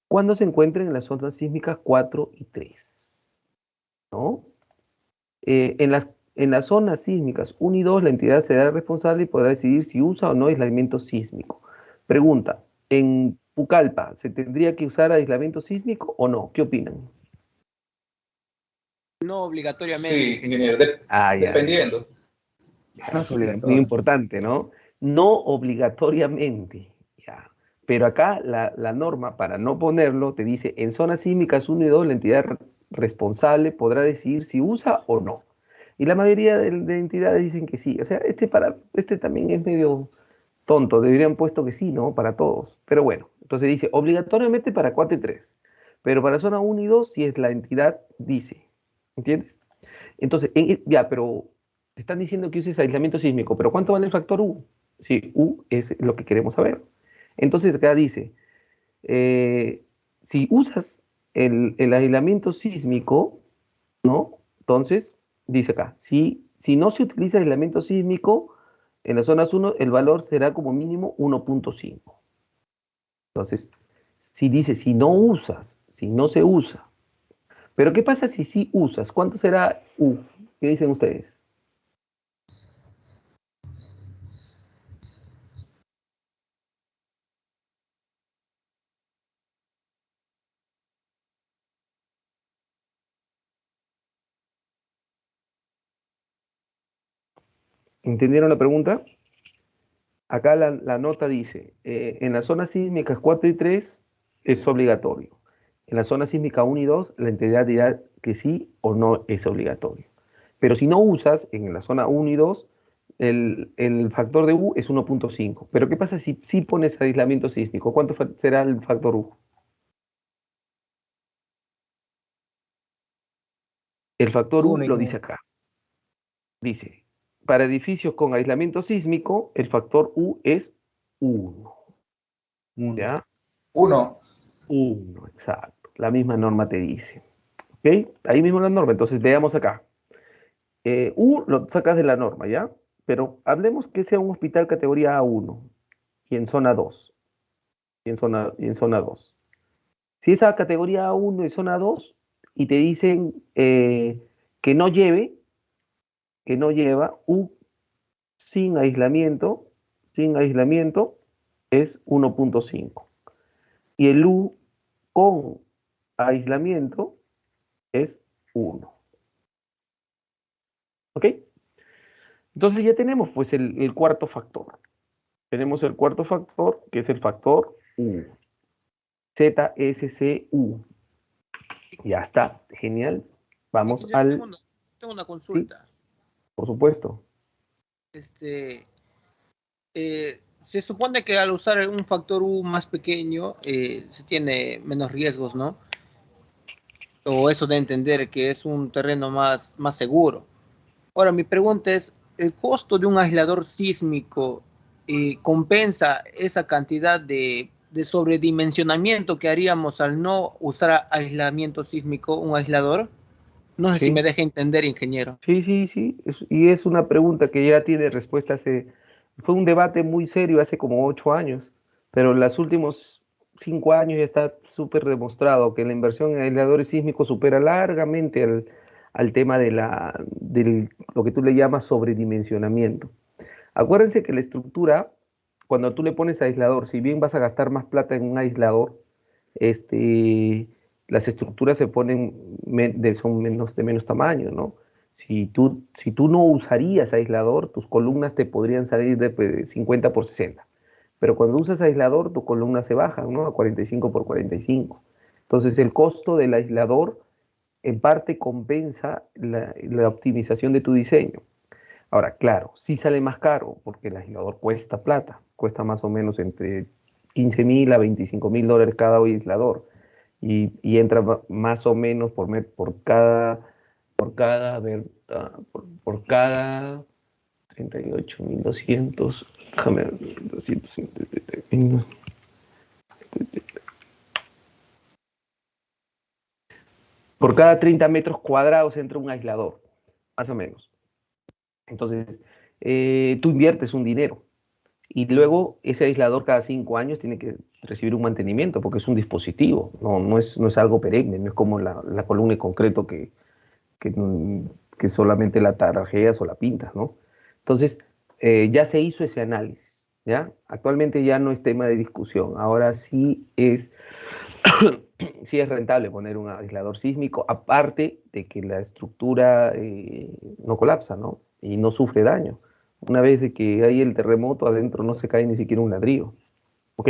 A: cuando se encuentren en las zonas sísmicas 4 y 3, ¿no? En las zonas sísmicas 1 y 2, la entidad será responsable y podrá decidir si usa o no aislamiento sísmico. Pregunta, ¿en Pucallpa se tendría que usar aislamiento sísmico o no? ¿Qué opinan?
D: No obligatoriamente.
C: Sí, ingeniero,
A: Ya.
C: dependiendo.
B: No es
A: Muy
B: obligatorio.
A: importante, ¿no? No obligatoriamente, ya. Pero acá la norma, para no ponerlo, te dice, en zonas sísmicas 1 y 2, la entidad responsable podrá decidir si usa o no. Y la mayoría de entidades dicen que sí. O sea, este también es medio tonto, deberían puesto que sí, ¿no? Para todos. Pero bueno, entonces dice, obligatoriamente para 4 y 3. Pero para zona 1 y 2, si es la entidad, dice. ¿Entiendes? Entonces, ya, pero te están diciendo que uses aislamiento sísmico, pero ¿cuánto vale el factor U? Sí, U es lo que queremos saber. Entonces acá dice, eh, si usas el aislamiento sísmico, ¿no? Entonces, dice acá, si no se utiliza aislamiento sísmico, en las zonas 1 el valor será como mínimo 1.5. Entonces, si dice, si no se usa, pero ¿qué pasa si sí usas? ¿Cuánto será U? ¿Qué dicen ustedes? ¿Entendieron la pregunta? Acá la nota dice, en las zonas sísmicas 4 y 3 es obligatorio. En la zona sísmica 1 y 2, la entidad dirá que sí o no es obligatorio. Pero si no usas, en la zona 1 y 2, el factor de U es 1.5. Pero ¿qué pasa si sí pones aislamiento sísmico? ¿Cuánto será el factor U? El factor U lo dice acá. Dice, para edificios con aislamiento sísmico, el factor U es 1. ¿Ya?
C: 1.
A: 1, exacto. La misma norma te dice. ¿Ok? Ahí mismo la norma. Entonces veamos acá. U lo sacas de la norma, ¿ya? Pero hablemos que sea un hospital categoría A1 y en zona 2. Y en zona 2. Si esa categoría A1 y zona 2 y te dicen que no lleva U sin aislamiento es 1.5. Y el U con aislamiento es 1. ¿Ok? Entonces ya tenemos pues el cuarto factor. Tenemos el cuarto factor, que es el factor U. ZSCU. Ya está, genial. Vamos
D: Ingeniero,
A: al...
D: tengo una
A: Sí,
D: consulta.
A: por supuesto.
D: Este, se supone que al usar un factor U más pequeño se tiene menos riesgos, ¿no? O eso de entender que es un terreno más seguro. Ahora, mi pregunta es, ¿el costo de un aislador sísmico compensa esa cantidad de sobredimensionamiento que haríamos al no usar aislamiento sísmico, un aislador? No sé si me
A: Sí,
D: deja entender, ingeniero.
A: sí, sí, sí. Y es una pregunta que ya tiene respuesta hace... Fue un debate muy serio hace como 8 años, pero en los últimos 5 años ya está súper demostrado que la inversión en aisladores sísmicos supera largamente al tema del lo que tú le llamas sobredimensionamiento. Acuérdense que la estructura, cuando tú le pones aislador, si bien vas a gastar más plata en un aislador, este, las estructuras se ponen, son de menos tamaño, ¿no? Si tú no usarías aislador, tus columnas te podrían salir de pues, 50 por 60. Pero cuando usas aislador, tu columna se baja, ¿no? A 45 por 45. Entonces, el costo del aislador en parte compensa la optimización de tu diseño. Ahora, claro, sí sale más caro porque el aislador cuesta plata, cuesta más o menos entre 15.000 a 25.000 dólares cada aislador y entra más o menos por cada, a ver, por cada 38.200, déjame ver, 200, por cada 30 metros cuadrados entra un aislador, más o menos. Entonces, tú inviertes un dinero. Y luego ese aislador cada 5 años tiene que recibir un mantenimiento porque es un dispositivo, no es algo perenne, no es como la columna de concreto que, que solamente la tarrajeas o la pintas, ¿no? Entonces, ya se hizo ese análisis, ¿ya? Actualmente ya no es tema de discusión, ahora sí es rentable poner un aislador sísmico, aparte de que la estructura no colapsa, ¿no? Y no sufre daño. Una vez de que hay el terremoto, adentro no se cae ni siquiera un ladrillo. ¿Ok?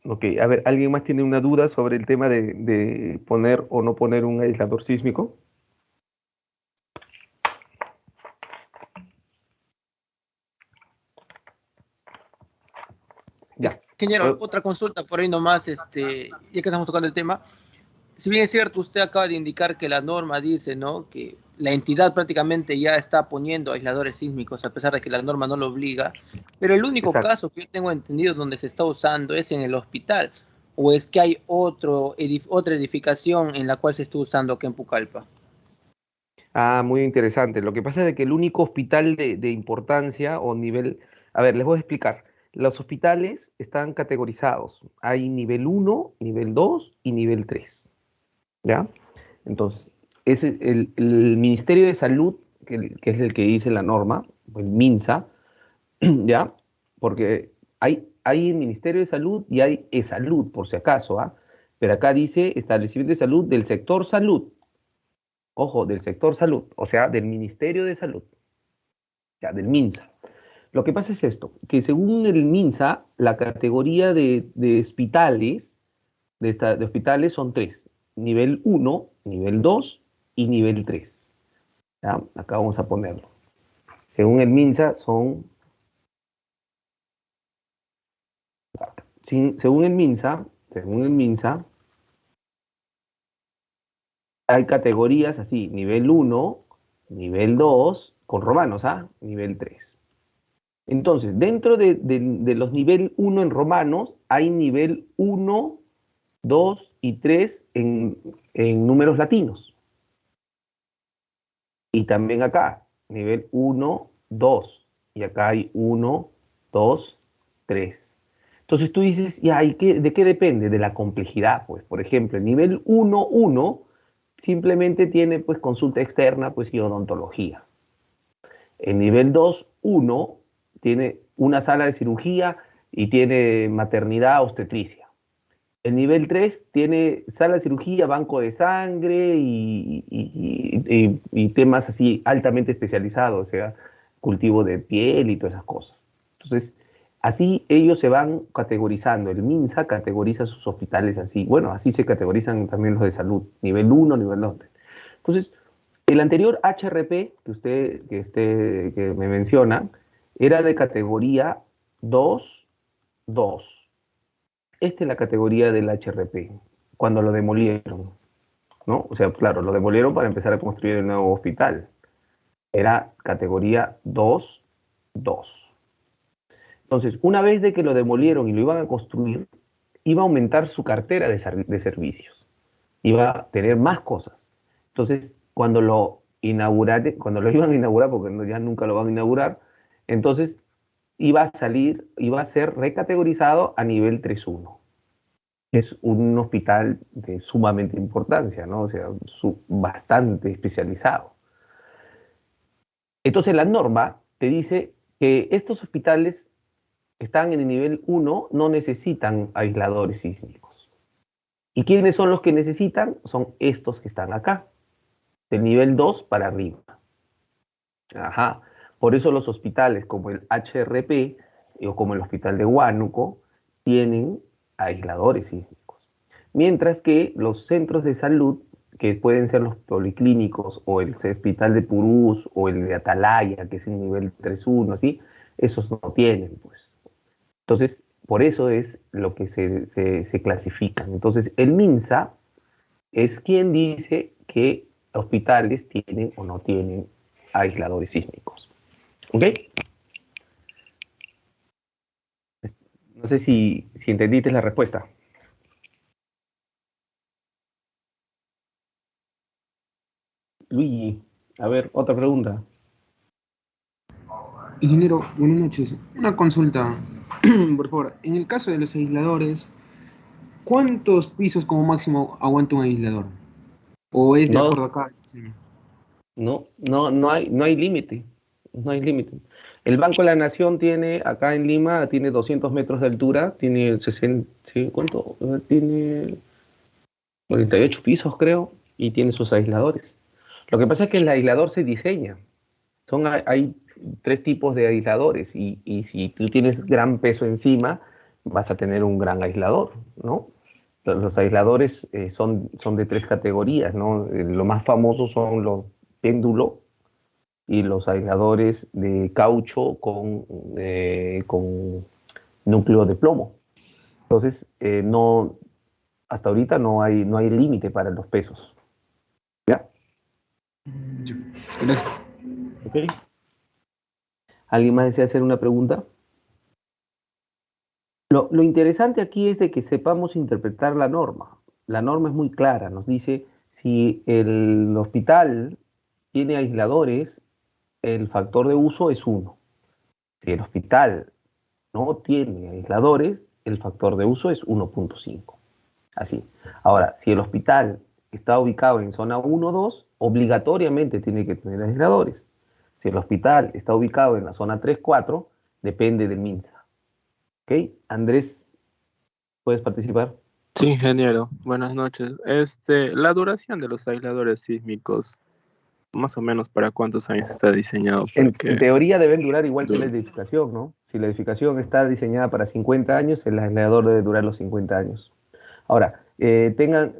A: Ok, a ver, ¿alguien más tiene una duda sobre el tema de poner o no poner un aislador sísmico? Ya.
D: Ingeniero,
A: Pues,
D: otra consulta por ahí nomás, ya que estamos tocando el tema. Si bien es cierto, usted acaba de indicar que la norma dice, ¿no?, que la entidad prácticamente ya está poniendo aisladores sísmicos, a pesar de que la norma no lo obliga, pero el único
A: exacto.
D: caso que yo tengo entendido donde se está usando es en el hospital, o es que hay otra edificación en la cual se está usando aquí en Pucallpa.
A: Ah, muy interesante. Lo que pasa es de que el único hospital de importancia o nivel... A ver, les voy a explicar. Los hospitales están categorizados. Hay nivel 1, nivel 2 y nivel 3. ¿Ya? Entonces, es el Ministerio de Salud, que es el que dice la norma, el MINSA, ¿ya? Porque hay el Ministerio de Salud y hay e-salud, por si acaso, ¿ah? Pero acá dice establecimiento de salud del sector salud. Ojo, del sector salud, o sea, del Ministerio de Salud, ya, del MINSA. Lo que pasa es esto, que según el MINSA, la categoría de hospitales, de hospitales son tres, nivel 1, nivel 2 y nivel 3. ¿Ya? Acá vamos a ponerlo. Según el MINSA según el MINSA, hay categorías así, nivel 1, nivel 2, con romanos, ¿ah? Nivel 3. Entonces, dentro de los nivel 1 en romanos, hay nivel 1, 2 y 3 en números latinos. Y también acá, nivel 1, 2. Y acá hay 1, 2, 3. Entonces tú dices, ya, ¿de qué depende? De la complejidad, pues. Por ejemplo, el nivel 1, 1 simplemente tiene pues consulta externa pues, y odontología. El nivel 2, 1 tiene una sala de cirugía y tiene maternidad, obstetricia. El nivel 3 tiene sala de cirugía, banco de sangre y temas así altamente especializados, o sea, cultivo de piel y todas esas cosas. Entonces, así ellos se van categorizando. El MINSA categoriza sus hospitales así. Bueno, así se categorizan también los de salud, nivel 1, nivel 2. Entonces, el anterior HRP que me menciona era de categoría 2, 2. Esta es la categoría del HRP, cuando lo demolieron, ¿no? O sea, claro, lo demolieron para empezar a construir el nuevo hospital. Era categoría 2, 2. Entonces, una vez de que lo demolieron y lo iban a construir, iba a aumentar su cartera de servicios. Iba a tener más cosas. Entonces, cuando lo iban a inaugurar, porque ya nunca lo van a inaugurar, entonces iba a ser recategorizado a nivel 3.1. Es un hospital de sumamente importancia, ¿no? O sea, bastante especializado. Entonces la norma te dice que estos hospitales que están en el nivel 1 no necesitan aisladores sísmicos. ¿Y quiénes son los que necesitan? Son estos que están acá, del nivel 2 para arriba. Ajá. Por eso los hospitales como el HRP o como el hospital de Huánuco tienen aisladores sísmicos. Mientras que los centros de salud, que pueden ser los policlínicos o el hospital de Purús o el de Atalaya, que es el nivel 3.1, ¿sí? Esos no tienen, pues. Entonces, por eso es lo que se clasifican. Entonces, el MINSA es quien dice que hospitales tienen o no tienen aisladores sísmicos. ¿Ok? No sé si entendiste la respuesta. Luigi, a ver, otra pregunta.
G: Ingeniero, buenas noches. Una consulta, por favor. En el caso de los aisladores, ¿cuántos pisos como máximo aguanta un aislador? ¿O es de
A: No,
G: acuerdo a cada diseño?
A: no hay límite. No hay límite. El Banco de la Nación tiene, acá en Lima, tiene 200 metros de altura, tiene 60, ¿sí? ¿Cuánto? Tiene 48 pisos, creo, y tiene sus aisladores. Lo que pasa es que el aislador se diseña. Hay tres tipos de aisladores y si tú tienes gran peso encima, vas a tener un gran aislador, ¿no? Los aisladores son de tres categorías, ¿no? Lo más famosos son los péndulo y los aisladores de caucho con núcleo de plomo. Entonces, hasta ahorita no hay límite para los pesos. ¿Ya?
G: Gracias.
A: ¿Ok? ¿Alguien más desea hacer una pregunta? Lo interesante aquí es de que sepamos interpretar la norma. La norma es muy clara, nos dice si el hospital tiene aisladores, el factor de uso es 1. Si el hospital no tiene aisladores, el factor de uso es 1.5. Así. Ahora, si el hospital está ubicado en zona 1-2, obligatoriamente tiene que tener aisladores. Si el hospital está ubicado en la zona 3-4, depende del MINSA. ¿Ok? Andrés, ¿puedes participar?
H: Sí, ingeniero, buenas noches. La duración de los aisladores sísmicos, más o menos para cuántos años está diseñado,
A: En
H: porque
A: teoría deben durar igual que la edificación, ¿no? Si la edificación está diseñada para 50 años, el aislador debe durar los 50 años. Ahora, tengan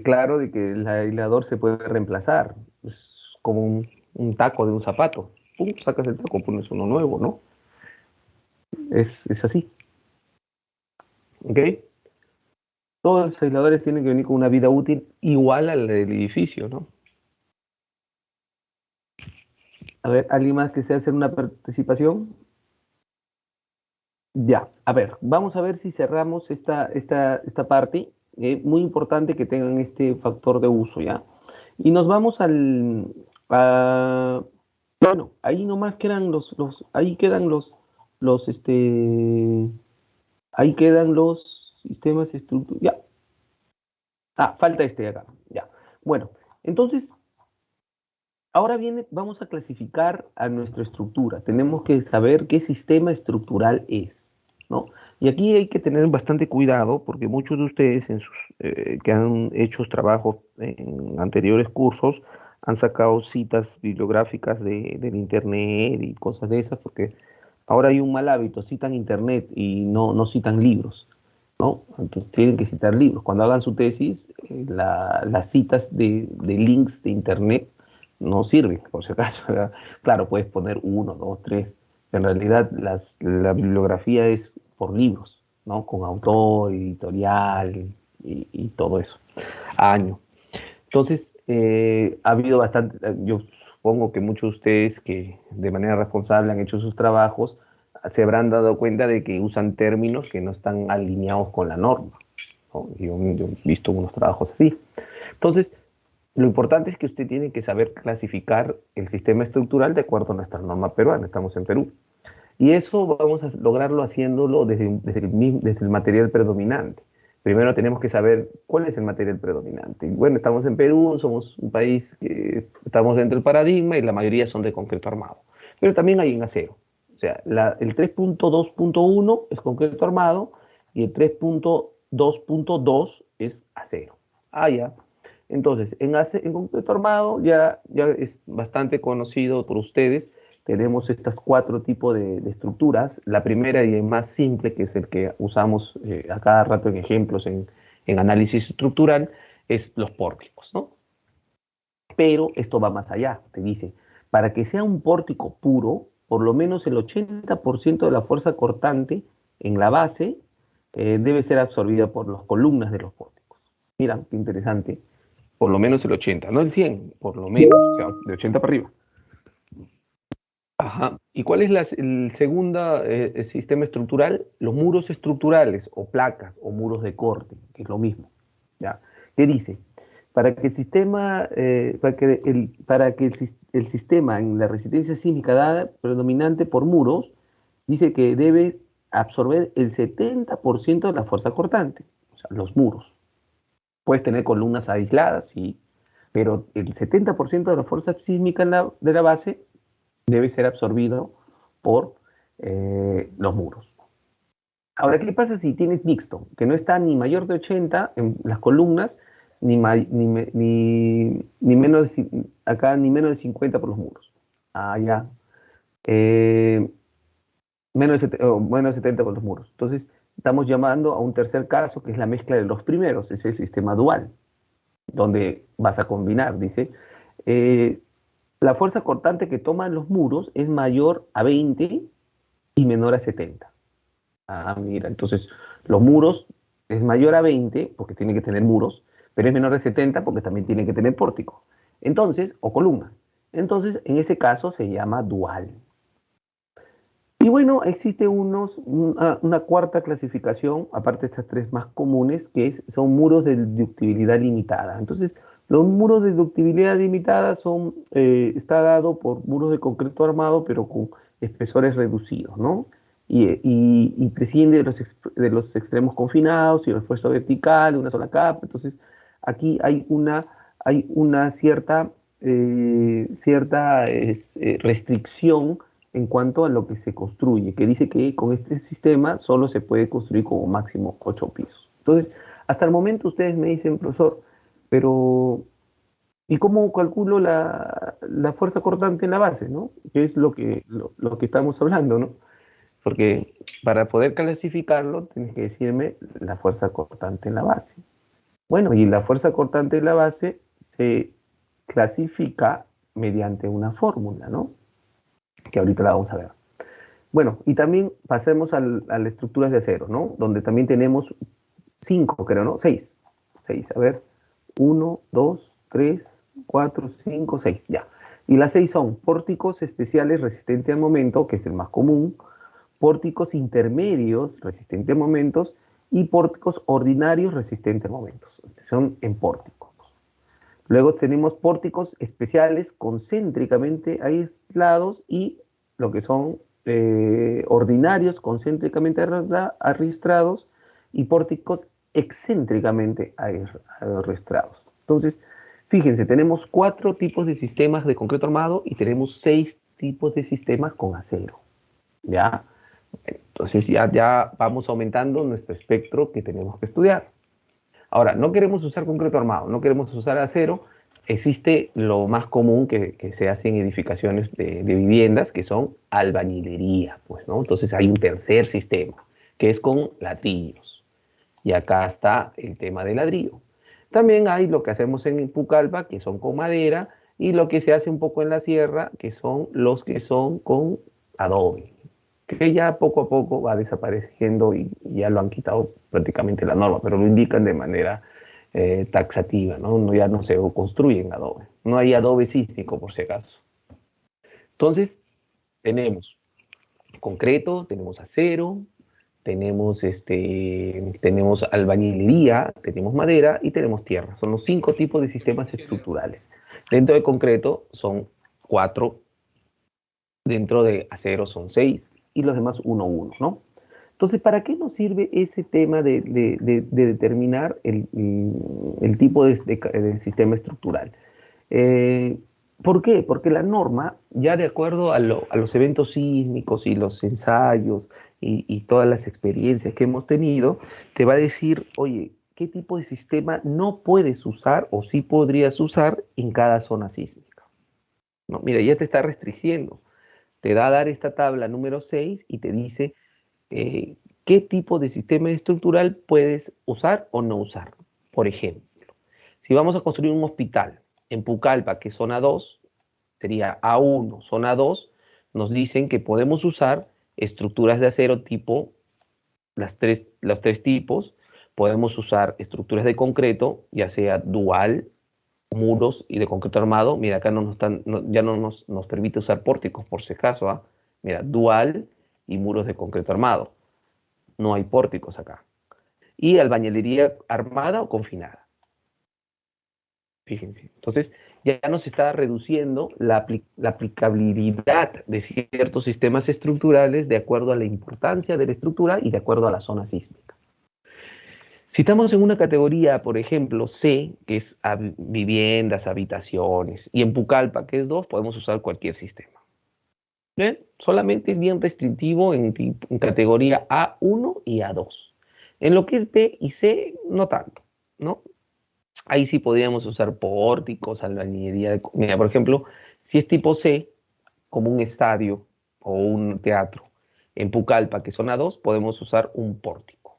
A: claro de que el aislador se puede reemplazar. Es como un taco de un zapato. Pum, sacas el taco, pones uno nuevo, ¿no? Es así. ¿Ok? Todos los aisladores tienen que venir con una vida útil igual a la del edificio, ¿no? A ver, ¿alguien más que desea hacer una participación? Ya, a ver, vamos a ver si cerramos esta parte. Muy importante que tengan este factor de uso, ¿ya? Y nos vamos bueno, ahí nomás quedan ahí quedan ahí quedan los sistemas estructurales. Ya. Falta este de acá, ya. Bueno, entonces, ahora vamos a clasificar a nuestra estructura. Tenemos que saber qué sistema estructural es, ¿no? Y aquí hay que tener bastante cuidado porque muchos de ustedes que han hecho trabajos en anteriores cursos han sacado citas bibliográficas del internet y cosas de esas, porque ahora hay un mal hábito, citan internet y no citan libros, ¿no? Entonces tienen que citar libros. Cuando hagan su tesis, las citas de links de internet no sirven, por si acaso, ¿verdad? Claro, puedes poner uno, dos, tres. En realidad la bibliografía es por libros, ¿no? Con autor, editorial y todo eso. Año. Entonces, ha habido bastante, yo supongo que muchos de ustedes que de manera responsable han hecho sus trabajos, se habrán dado cuenta de que usan términos que no están alineados con la norma, ¿no? Yo he visto unos trabajos así. Entonces, lo importante es que usted tiene que saber clasificar el sistema estructural de acuerdo a nuestra norma peruana. Estamos en Perú. Y eso vamos a lograrlo haciéndolo desde el material predominante. Primero tenemos que saber cuál es el material predominante. Bueno, estamos en Perú, somos un país que estamos dentro del paradigma y la mayoría son de concreto armado. Pero también hay en acero. O sea, el 3.2.1 es concreto armado y el 3.2.2 es acero. Ah, ya. Entonces, en concreto armado ya es bastante conocido por ustedes. Tenemos estos 4 tipos de estructuras. La primera y el más simple, que es el que usamos a cada rato en ejemplos en análisis estructural, es los pórticos, ¿no? Pero esto va más allá. Te dice, para que sea un pórtico puro, por lo menos el 80% de la fuerza cortante en la base debe ser absorbida por las columnas de los pórticos. Mira, qué interesante. Por lo menos el 80, no el 100, por lo menos, o sea, de 80 para arriba. Ajá. ¿Y cuál es el segundo sistema estructural? Los muros estructurales, o placas, o muros de corte, que es lo mismo. ¿Ya? ¿Qué dice? Para que el sistema, el sistema en la resistencia sísmica dada predominante por muros, dice que debe absorber el 70% de la fuerza cortante, o sea, los muros. Puedes tener columnas aisladas, sí, pero el 70% de la fuerza sísmica de la base debe ser absorbido por los muros. Ahora, ¿qué pasa si tienes mixto? Que no está ni mayor de 80 en las columnas, ni menos de 50 por los muros. Ah, ya. Menos de 70 por los muros. Entonces, estamos llamando a un tercer caso, que es la mezcla de los primeros, es el sistema dual, donde vas a combinar, dice, la fuerza cortante que toman los muros es mayor a 20 y menor a 70. Ah, mira, entonces los muros es mayor a 20 porque tiene que tener muros, pero es menor a 70 porque también tiene que tener pórtico. Entonces, o columnas. Entonces, en ese caso se llama dual. Y bueno, existe una cuarta clasificación, aparte de estas 3 más comunes, que son muros de ductibilidad limitada. Entonces, los muros de ductibilidad limitada está dado por muros de concreto armado, pero con espesores reducidos, ¿no? Y prescinde de los extremos confinados y el refuerzo vertical de una sola capa. Entonces, aquí hay una cierta restricción en cuanto a lo que se construye, que dice que con este sistema solo se puede construir como máximo 8 pisos. Entonces, hasta el momento ustedes me dicen, profesor, pero ¿y cómo calculo la fuerza cortante en la base, ¿no? Que es lo que estamos hablando, ¿no? Porque para poder clasificarlo tienes que decirme la fuerza cortante en la base. Bueno, y la fuerza cortante en la base se clasifica mediante una fórmula, ¿no? Que ahorita la vamos a ver. Bueno, y también pasemos a las estructuras de acero, ¿no? Donde también tenemos 5, creo, ¿no? 6. A ver, 1, 2, 3, 4, 5, 6, ya. Y las 6 son pórticos especiales resistentes al momento, que es el más común, pórticos intermedios resistentes a momentos y pórticos ordinarios resistentes a momentos. Son en pórticos. Luego tenemos pórticos especiales concéntricamente aislados y lo que son ordinarios concéntricamente arrastrados y pórticos excéntricamente arrastrados. Entonces, fíjense, tenemos 4 tipos de sistemas de concreto armado y tenemos 6 tipos de sistemas con acero. ¿Ya? Entonces ya vamos aumentando nuestro espectro que tenemos que estudiar. Ahora, no queremos usar concreto armado, no queremos usar acero. Existe lo más común que se hace en edificaciones de viviendas, que son albañilería, pues, ¿no? Entonces hay un tercer sistema, que es con ladrillos. Y acá está el tema del ladrillo. También hay lo que hacemos en Pucallpa, que son con madera, y lo que se hace un poco en la sierra, que son los que son con adobe, que ya poco a poco va desapareciendo y ya lo han quitado prácticamente la norma, pero lo indican de manera taxativa, ¿no? Ya no se construyen adobe. No hay adobe sísmico, por si acaso. Entonces, tenemos concreto, tenemos acero, tenemos albañilería, tenemos madera y tenemos tierra. Son los 5 tipos de sistemas estructurales. Dentro de concreto son 4, dentro de acero son 6 y los demás 1, ¿no? Entonces, ¿para qué nos sirve ese tema de determinar el tipo de sistema estructural? ¿Por qué? Porque la norma, ya de acuerdo a los eventos sísmicos y los ensayos y todas las experiencias que hemos tenido, te va a decir, oye, ¿qué tipo de sistema no puedes usar o sí podrías usar en cada zona sísmica? No, mira, ya te está restringiendo. Te da a dar esta tabla número 6 y te dice qué tipo de sistema estructural puedes usar o no usar. Por ejemplo, si vamos a construir un hospital en Pucallpa, que es zona 2, sería A1, zona 2, nos dicen que podemos usar estructuras de acero tipo los tres tipos, podemos usar estructuras de concreto, ya sea dual, muros y de concreto armado. Mira, acá ya no nos permite usar pórticos, por si acaso, ¿ah? Mira, dual y muros de concreto armado. No hay pórticos acá. Y albañilería armada o confinada. Fíjense. Entonces, ya nos está reduciendo la aplicabilidad de ciertos sistemas estructurales de acuerdo a la importancia de la estructura y de acuerdo a la zona sísmica. Si estamos en una categoría, por ejemplo, C, que es viviendas, habitaciones, y en Pucallpa, que es 2, podemos usar cualquier sistema. ¿Bien? Solamente es bien restrictivo en categoría A1 y A2. En lo que es B y C, no tanto, ¿no? Ahí sí podríamos usar pórticos, albañilería. Mira, por ejemplo, si es tipo C, como un estadio o un teatro, en Pucallpa, que son A2, podemos usar un pórtico.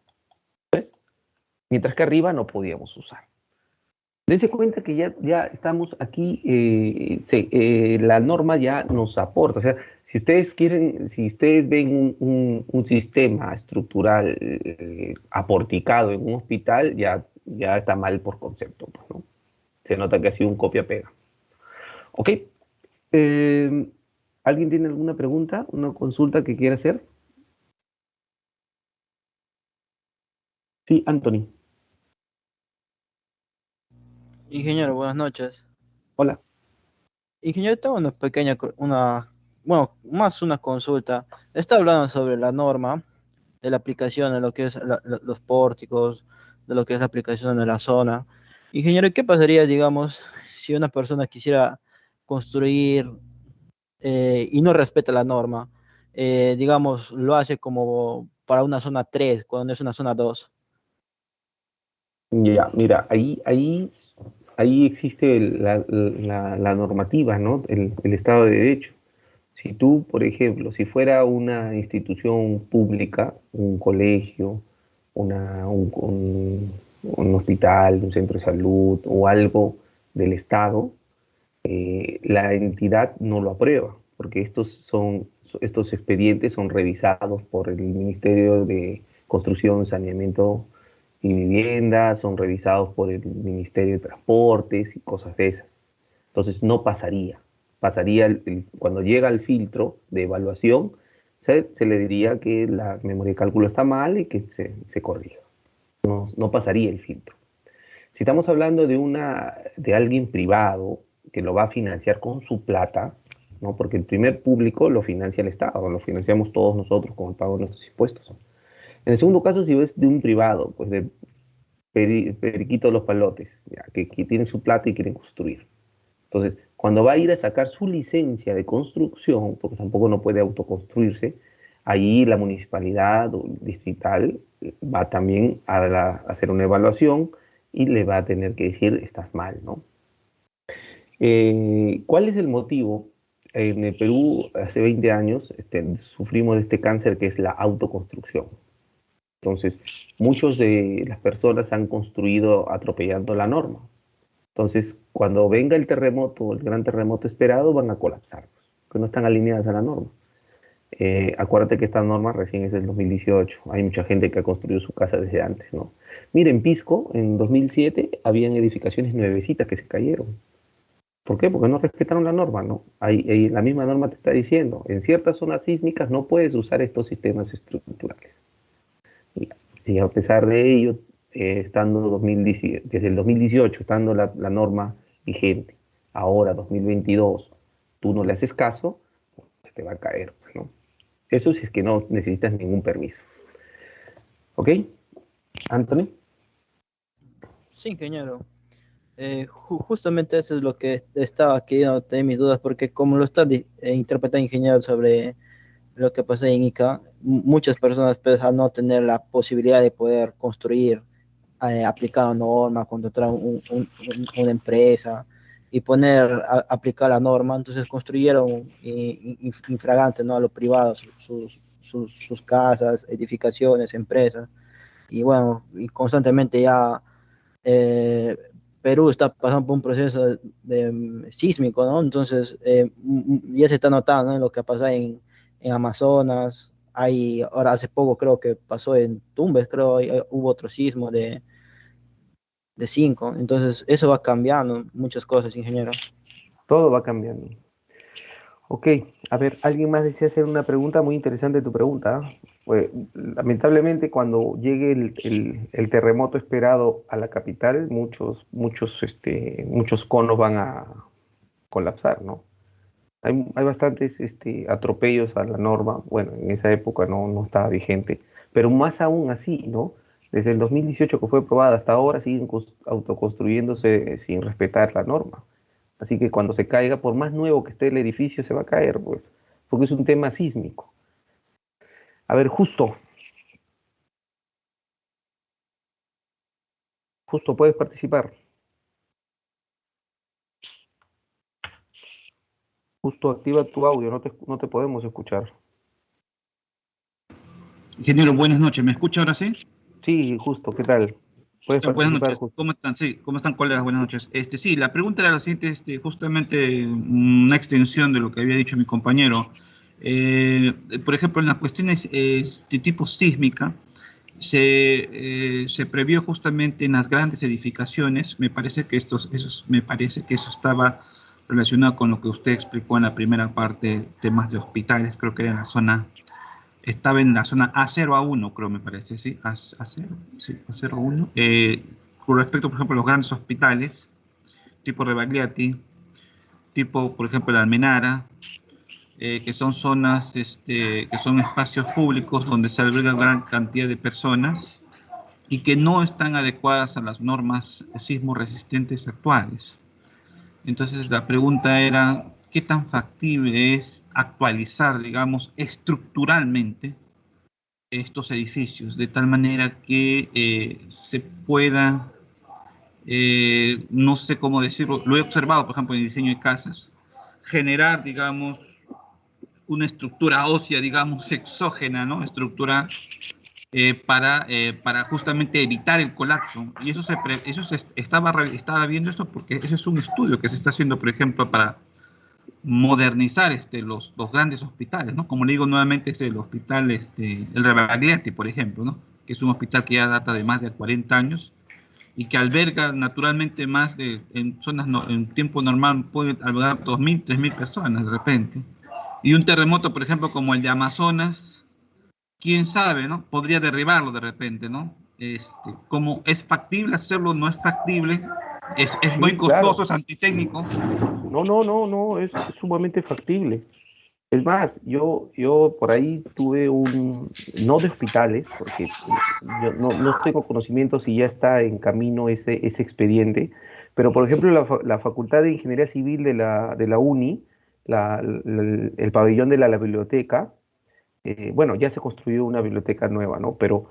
A: ¿Ves? Mientras que arriba no podíamos usar. Dense cuenta que ya estamos aquí, la norma ya nos aporta. O sea, si ustedes ven un sistema estructural aporticado en un hospital, ya está mal por concepto, pues, ¿no? Se nota que ha sido un copia-pega. ¿Ok? ¿Alguien tiene alguna pregunta, una consulta que quiera hacer? Sí, Anthony.
I: Ingeniero, buenas noches.
A: Hola.
I: Ingeniero, tengo una pequeña, bueno, más una consulta. Está hablando sobre la norma de la aplicación de lo que es los pórticos, de lo que es la aplicación en la zona. Ingeniero, ¿qué pasaría, digamos, si una persona quisiera construir y no respeta la norma? Digamos, lo hace como para una zona 3, cuando es una zona 2.
A: Ya, mira, ahí existe la normativa, ¿no? El Estado de Derecho. Si tú, por ejemplo, si fuera una institución pública, un colegio, un hospital, un centro de salud o algo del Estado, la entidad no lo aprueba, porque estos expedientes son revisados por el Ministerio de Construcción, Saneamiento y Vivienda, son revisados por el Ministerio de Transportes y cosas de esas. Entonces no pasaría. Cuando llega al filtro de evaluación, se le diría que la memoria de cálculo está mal y que se corrija. No pasaría el filtro. Si estamos hablando de alguien privado que lo va a financiar con su plata, ¿no? Porque el primer público lo financia el Estado, lo financiamos todos nosotros con el pago de nuestros impuestos. En el segundo caso, si es de un privado, pues de Periquito Los Palotes, ya, que tienen su plata y quieren construir. Entonces, cuando va a ir a sacar su licencia de construcción, porque tampoco no puede autoconstruirse, Ahí la municipalidad o distrital va también a hacer una evaluación y le va a tener que decir, estás mal, ¿no? ¿Cuál es el motivo? En el Perú, hace 20 años, sufrimos de este cáncer que es la autoconstrucción. Entonces, muchas de las personas han construido atropellando la norma. Entonces, cuando venga el terremoto, el gran terremoto esperado, van a colapsar, porque no están alineadas a la norma. Acuérdate que esta norma recién es del 2018. Hay mucha gente que ha construido su casa desde antes, ¿no? Miren, en Pisco, en 2007, habían edificaciones nuevecitas que se cayeron. ¿Por qué? Porque no respetaron la norma, ¿no? La misma norma te está diciendo, en ciertas zonas sísmicas no puedes usar estos sistemas estructurales. Y a pesar de ello, desde el 2018, estando la norma vigente, ahora 2022, tú no le haces caso, pues te va a caer, ¿no? Eso si es que no necesitas ningún permiso. ¿Ok? Anthony.
I: Sí, ingeniero. Justamente eso es lo que estaba queriendo tener mis dudas, porque como lo está interpretando ingeniero sobre lo que pasó en Ica, muchas personas pues, al no tener la posibilidad de poder construir, aplicar una norma, contratar una empresa y aplicar la norma, entonces construyeron infragante, ¿no? A lo privado, sus casas, edificaciones, empresas, y bueno, y constantemente ya Perú está pasando por un proceso sísmico, ¿no? Entonces, ya se está notando, ¿no? Lo que pasa en Amazonas. Ahora hace poco creo que pasó en Tumbes, creo, hubo otro sismo de 5. Entonces, eso va cambiando muchas cosas, ingeniero.
A: Todo va cambiando. Ok, a ver, alguien más desea hacer una pregunta. Muy interesante tu pregunta. Pues, lamentablemente, cuando llegue el terremoto esperado a la capital, muchos conos van a colapsar, ¿no? Hay bastantes atropellos a la norma. Bueno, en esa época no estaba vigente, pero más aún así, ¿no? Desde el 2018 que fue aprobada hasta ahora siguen autoconstruyéndose sin respetar la norma. Así que cuando se caiga, por más nuevo que esté el edificio, se va a caer, pues, porque es un tema sísmico. A ver, Justo, puedes participar. Justo, activa tu audio, no te podemos escuchar.
J: Ingeniero, buenas noches. ¿Me escucha ahora sí?
A: Sí, Justo, ¿qué tal? Puedes
J: Buenas
A: participar,
J: noches.
A: Justo.
J: ¿Cómo están? Sí, ¿cómo están, colegas? Buenas noches. Sí, la pregunta era la siguiente, justamente una extensión de lo que había dicho mi compañero. Por ejemplo, en las cuestiones de tipo sísmica, se previó justamente en las grandes edificaciones, me parece que eso estaba relacionado con lo que usted explicó en la primera parte, temas de hospitales, creo que era en la zona. Estaba en la zona A0 a 1, creo, me parece, ¿sí? A0, sí, A0 a 1. Con respecto, por ejemplo, a los grandes hospitales, tipo Rebagliati, tipo, por ejemplo, la Almenara, que son zonas, que son espacios públicos donde se alberga gran cantidad de personas y que no están adecuadas a las normas sismo resistentes actuales. Entonces, la pregunta era, ¿qué tan factible es actualizar, digamos, estructuralmente estos edificios, de tal manera que se pueda, no sé cómo decirlo, lo he observado, por ejemplo, en el diseño de casas, generar, digamos, una estructura ósea, digamos, exógena, ¿no? Estructura para justamente evitar el colapso. Y estaba viendo esto porque ese es un estudio que se está haciendo, por ejemplo, para modernizar los grandes hospitales, ¿no? Como le digo nuevamente, es el hospital, el Rebagliati, por ejemplo, ¿no? Que es un hospital que ya data de más de 40 años y que alberga naturalmente en zonas, en tiempo normal puede albergar 2.000, 3.000 personas de repente. Y un terremoto, por ejemplo, como el de Amazonas, quién sabe, ¿no? Podría derribarlo de repente, ¿no? Como es factible hacerlo, no es factible, es
A: Sí,
J: muy costoso,
A: claro.
J: es antitécnico.
A: No, es sumamente factible. Es más, yo por ahí tuve no de hospitales, porque yo no tengo conocimiento si ya está en camino ese expediente, pero por ejemplo la Facultad de Ingeniería Civil de la UNI, el pabellón de la biblioteca, bueno, ya se construyó una biblioteca nueva, ¿no? Pero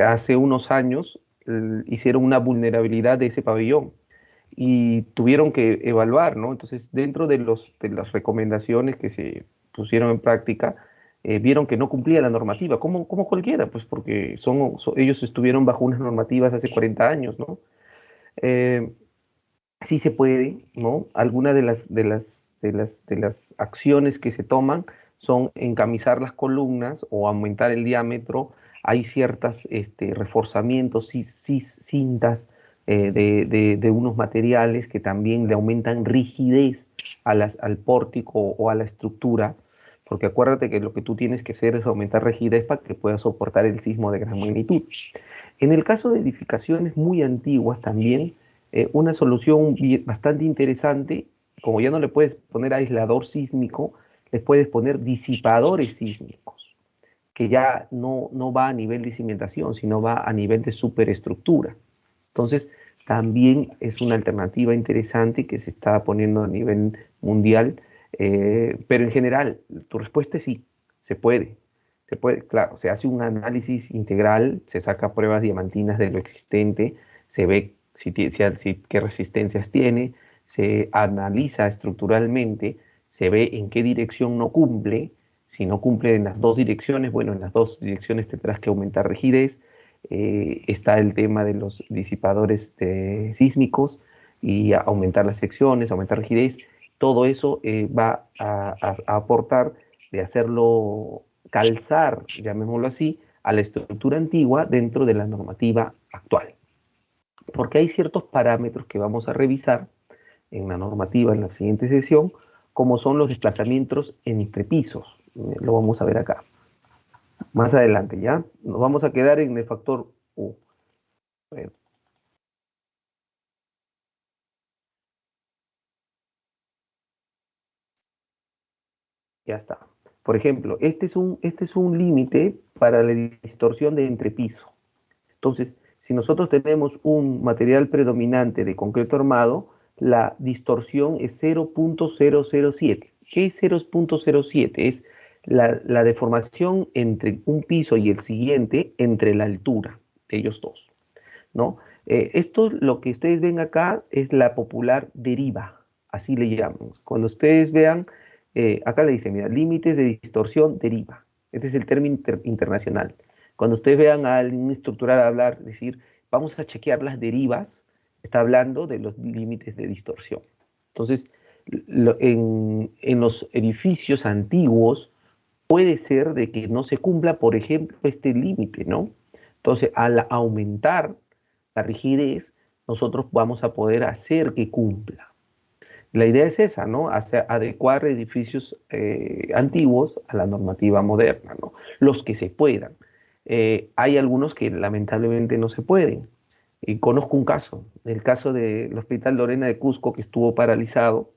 A: hace unos años hicieron una vulnerabilidad de ese pabellón y tuvieron que evaluar, ¿no? Entonces, dentro de las recomendaciones que se pusieron en práctica, vieron que no cumplía la normativa, como cualquiera, pues porque ellos estuvieron bajo unas normativas hace 40 años, ¿no? Sí se puede, ¿no? Algunas de las acciones que se toman son encamisar las columnas o aumentar el diámetro. Hay ciertos reforzamientos, cintas de unos materiales que también le aumentan rigidez al pórtico o a la estructura, porque acuérdate que lo que tú tienes que hacer es aumentar rigidez para que pueda soportar el sismo de gran magnitud. En el caso de edificaciones muy antiguas también, una solución bastante interesante, como ya no le puedes poner aislador sísmico, le puedes poner disipadores sísmicos, que ya no va a nivel de cimentación, sino va a nivel de superestructura. Entonces, también es una alternativa interesante que se está poniendo a nivel mundial, pero en general, tu respuesta es sí, se puede, claro, se hace un análisis integral, se saca pruebas diamantinas de lo existente, se ve qué resistencias tiene, se analiza estructuralmente, se ve en qué dirección no cumple. Si no cumple en las dos direcciones, bueno, en las dos direcciones tendrás que aumentar rigidez. Está el tema de los disipadores sísmicos y aumentar las secciones, aumentar rigidez. Todo eso va a aportar de hacerlo calzar, llamémoslo así, a la estructura antigua dentro de la normativa actual. Porque hay ciertos parámetros que vamos a revisar en la normativa en la siguiente sesión, como son los desplazamientos entre pisos. Lo vamos a ver acá. Más adelante, ¿ya? Nos vamos a quedar en el factor U. A ver. Ya está. Por ejemplo, este es un límite para la distorsión de entrepiso. Entonces, si nosotros tenemos un material predominante de concreto armado, la distorsión es 0.007. ¿Qué es 0.07? Es la deformación entre un piso y el siguiente entre la altura de ellos dos, ¿no? Esto, lo que ustedes ven acá, es la popular deriva, así le llamamos. Cuando ustedes vean, acá le dicen, mira, límites de distorsión deriva. Este es el término internacional. Cuando ustedes vean a alguien estructural hablar, decir, vamos a chequear las derivas, está hablando de los límites de distorsión. Entonces, en los edificios antiguos puede ser de que no se cumpla, por ejemplo, este límite, ¿no? Entonces, al aumentar la rigidez, nosotros vamos a poder hacer que cumpla. La idea es esa, ¿no? Adecuar edificios antiguos a la normativa moderna, ¿no? Los que se puedan. Hay algunos que lamentablemente no se pueden. Y conozco un caso, el caso del Hospital Lorena de Cusco, que estuvo paralizado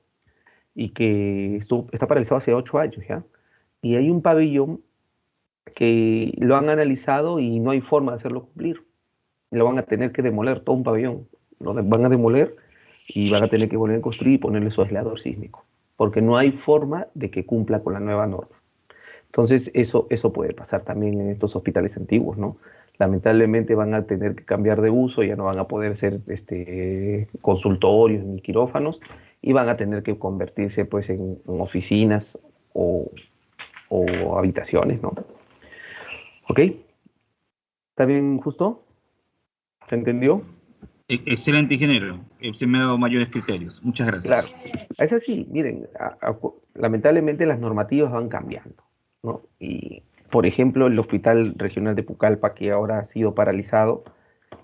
A: y que está paralizado hace 8 años ya. Y hay un pabellón que lo han analizado y no hay forma de hacerlo cumplir. Lo van a tener que demoler todo un pabellón. Lo van a demoler y van a tener que volver a construir y ponerle su aislador sísmico, porque no hay forma de que cumpla con la nueva norma. Entonces, eso puede pasar también en estos hospitales antiguos, ¿no? Lamentablemente van a tener que cambiar de uso, ya no van a poder ser consultorios ni quirófanos, y van a tener que convertirse pues en oficinas o habitaciones, ¿no? ¿Ok? ¿Está bien, Justo? ¿Se entendió?
J: Excelente, ingeniero. Se me ha dado mayores criterios. Muchas gracias.
A: Claro. Es así, miren, lamentablemente las normativas van cambiando, ¿no? Y, por ejemplo, el Hospital Regional de Pucallpa, que ahora ha sido paralizado,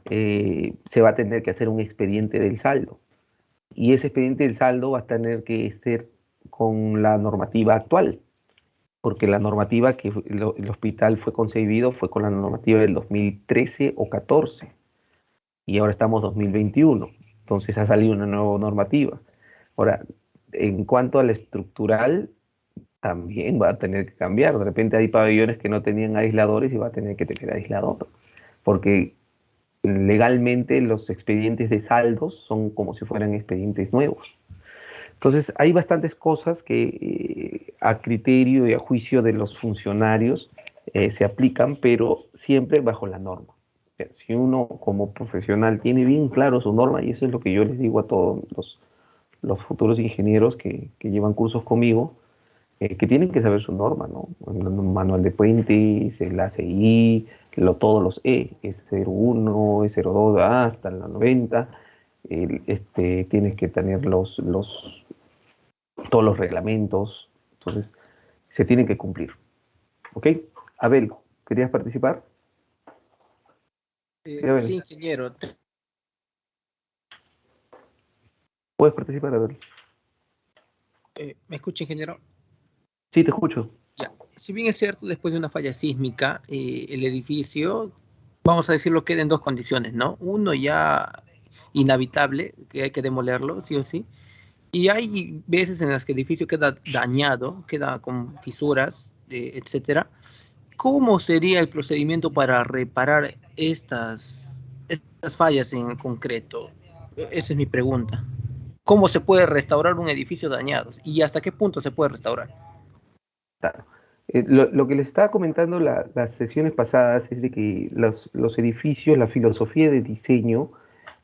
A: se va a tener que hacer un expediente del saldo. Y ese expediente del saldo va a tener que ser con la normativa actual, porque la normativa que el hospital fue concebido fue con la normativa del 2013 o 14, y ahora estamos 2021, entonces ha salido una nueva normativa. Ahora, en cuanto a la estructural, también va a tener que cambiar. De repente hay pabellones que no tenían aisladores y va a tener que tener aislador, porque legalmente los expedientes de saldos son como si fueran expedientes nuevos. Entonces hay bastantes cosas que a criterio y a juicio de los funcionarios se aplican, pero siempre bajo la norma. O sea, si uno como profesional tiene bien claro su norma, y eso es lo que yo les digo a todos los futuros ingenieros que llevan cursos conmigo, que tienen que saber su norma, ¿no? El manual de puentes, el ACI, todos los es 01, es 02, hasta la 90, tienes que tener todos los reglamentos, entonces se tienen que cumplir. ¿Ok? Abel, ¿querías participar? Sí, Abel.
D: Sí, ingeniero.
A: ¿Puedes participar, Abel?
D: ¿Me escucha, ingeniero?
A: Sí, te escucho.
D: Ya. Si bien es cierto, después de una falla sísmica, el edificio, vamos a decirlo, queda en dos condiciones, ¿no? Uno ya inhabitable, que hay que demolerlo, sí o sí. Y hay veces en las que el edificio queda dañado, queda con fisuras, etcétera. ¿Cómo sería el procedimiento para reparar estas fallas en concreto? Esa es mi pregunta. ¿Cómo se puede restaurar un edificio dañado? ¿Y hasta qué punto se puede restaurar?
A: Claro. Lo que les estaba comentando las sesiones pasadas es de que los edificios, la filosofía de diseño,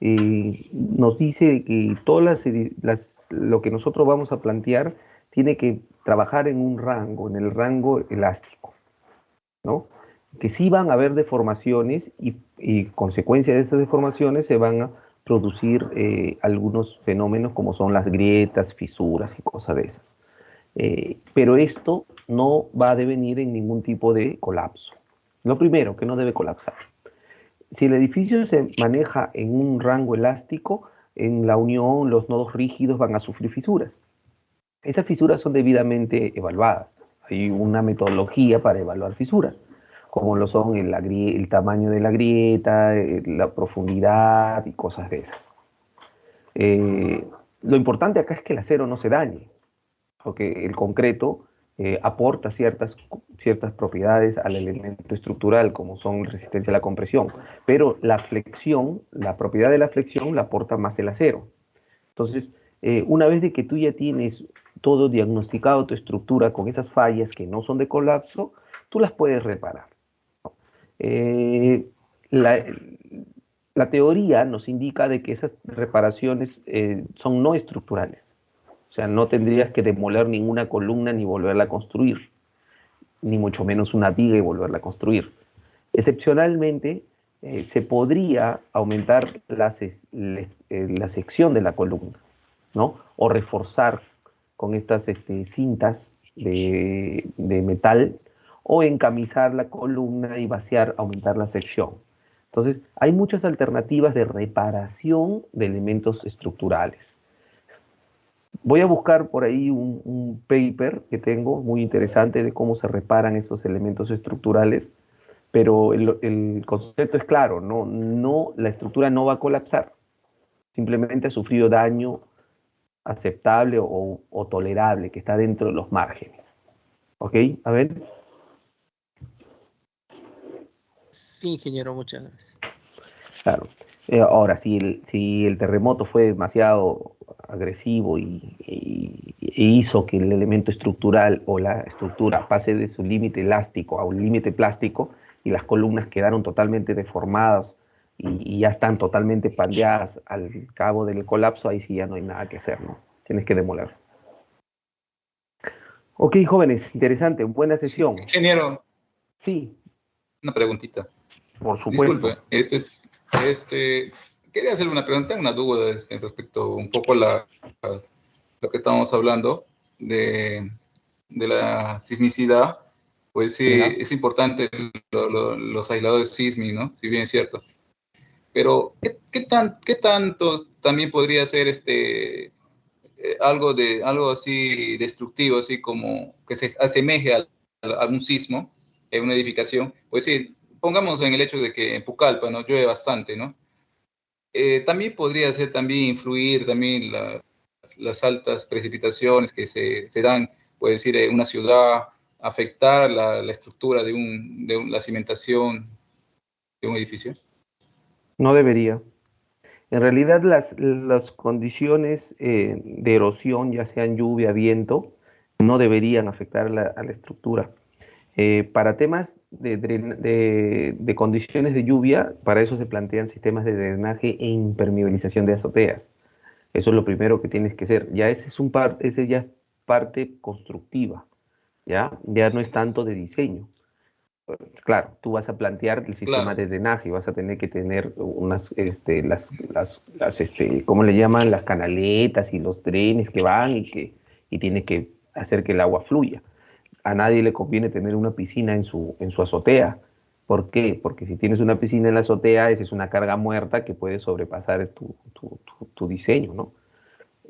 A: nos dice que todas lo que nosotros vamos a plantear tiene que trabajar en un rango, en el rango elástico, ¿no? Que sí van a haber deformaciones y consecuencia de estas deformaciones se van a producir algunos fenómenos como son las grietas, fisuras y cosas de esas. Pero esto no va a devenir en ningún tipo de colapso. Lo primero, que no debe colapsar. Si el edificio se maneja en un rango elástico, en la unión los nodos rígidos van a sufrir fisuras. Esas fisuras son debidamente evaluadas. Hay una metodología para evaluar fisuras, como lo son el tamaño de la grieta, la profundidad y cosas de esas. Lo importante acá es que el acero no se dañe, porque el concreto aporta ciertas propiedades al elemento estructural, como son resistencia a la compresión, pero la flexión, la propiedad de la flexión la aporta más el acero. Entonces, una vez de que tú ya tienes todo diagnosticado, tu estructura con esas fallas que no son de colapso, tú las puedes reparar. La teoría nos indica de que esas reparaciones son no estructurales. O sea, no tendrías que demoler ninguna columna ni volverla a construir, ni mucho menos una viga y volverla a construir. Excepcionalmente, se podría aumentar la sección de la columna, ¿no? O reforzar con estas cintas de metal, o encamisar la columna y vaciar, aumentar la sección. Entonces, hay muchas alternativas de reparación de elementos estructurales. Voy a buscar por ahí un paper que tengo muy interesante de cómo se reparan esos elementos estructurales, pero el concepto es claro, la estructura no va a colapsar, simplemente ha sufrido daño aceptable o tolerable, que está dentro de los márgenes. ¿Ok? A ver.
D: Sí, ingeniero, muchas gracias.
A: Claro. Ahora, si el terremoto fue demasiado agresivo e hizo que el elemento estructural o la estructura pase de su límite elástico a un límite plástico y las columnas quedaron totalmente deformadas y ya están totalmente pandeadas al cabo del colapso, ahí sí ya no hay nada que hacer, ¿no? Tienes que demoler. Ok, jóvenes, interesante, buena sesión.
C: Ingeniero.
A: Sí.
C: Una preguntita.
A: Por supuesto.
C: Disculpe, quería hacerle una pregunta, una duda respecto un poco a lo que estábamos hablando de la sismicidad. Pues sí, es importante los aisladores sísmicos, ¿no? Si bien es cierto. Pero, ¿qué tanto también podría ser algo así destructivo, así como que se asemeje a un sismo en una edificación? Pues sí, pongamos en el hecho de que en Pucallpa, ¿no?, llueve bastante, ¿no? También podría ser influir también las altas precipitaciones que se dan, puede decir, en una ciudad, afectar la estructura de la cimentación de un edificio.
A: No debería. En realidad las condiciones de erosión, ya sean lluvia, viento, no deberían afectar a la estructura. Para temas de condiciones de lluvia, para eso se plantean sistemas de drenaje e impermeabilización de azoteas. Eso es lo primero que tienes que hacer. Ya ese ya es parte constructiva, ¿ya? Ya no es tanto de diseño. Claro, tú vas a plantear el sistema de drenaje, vas a tener que tener unas, ¿cómo le llaman? Las canaletas y los drenes que van y tiene que hacer que el agua fluya. A nadie le conviene tener una piscina en su azotea. ¿Por qué? Porque si tienes una piscina en la azotea, esa es una carga muerta que puede sobrepasar tu diseño, ¿no?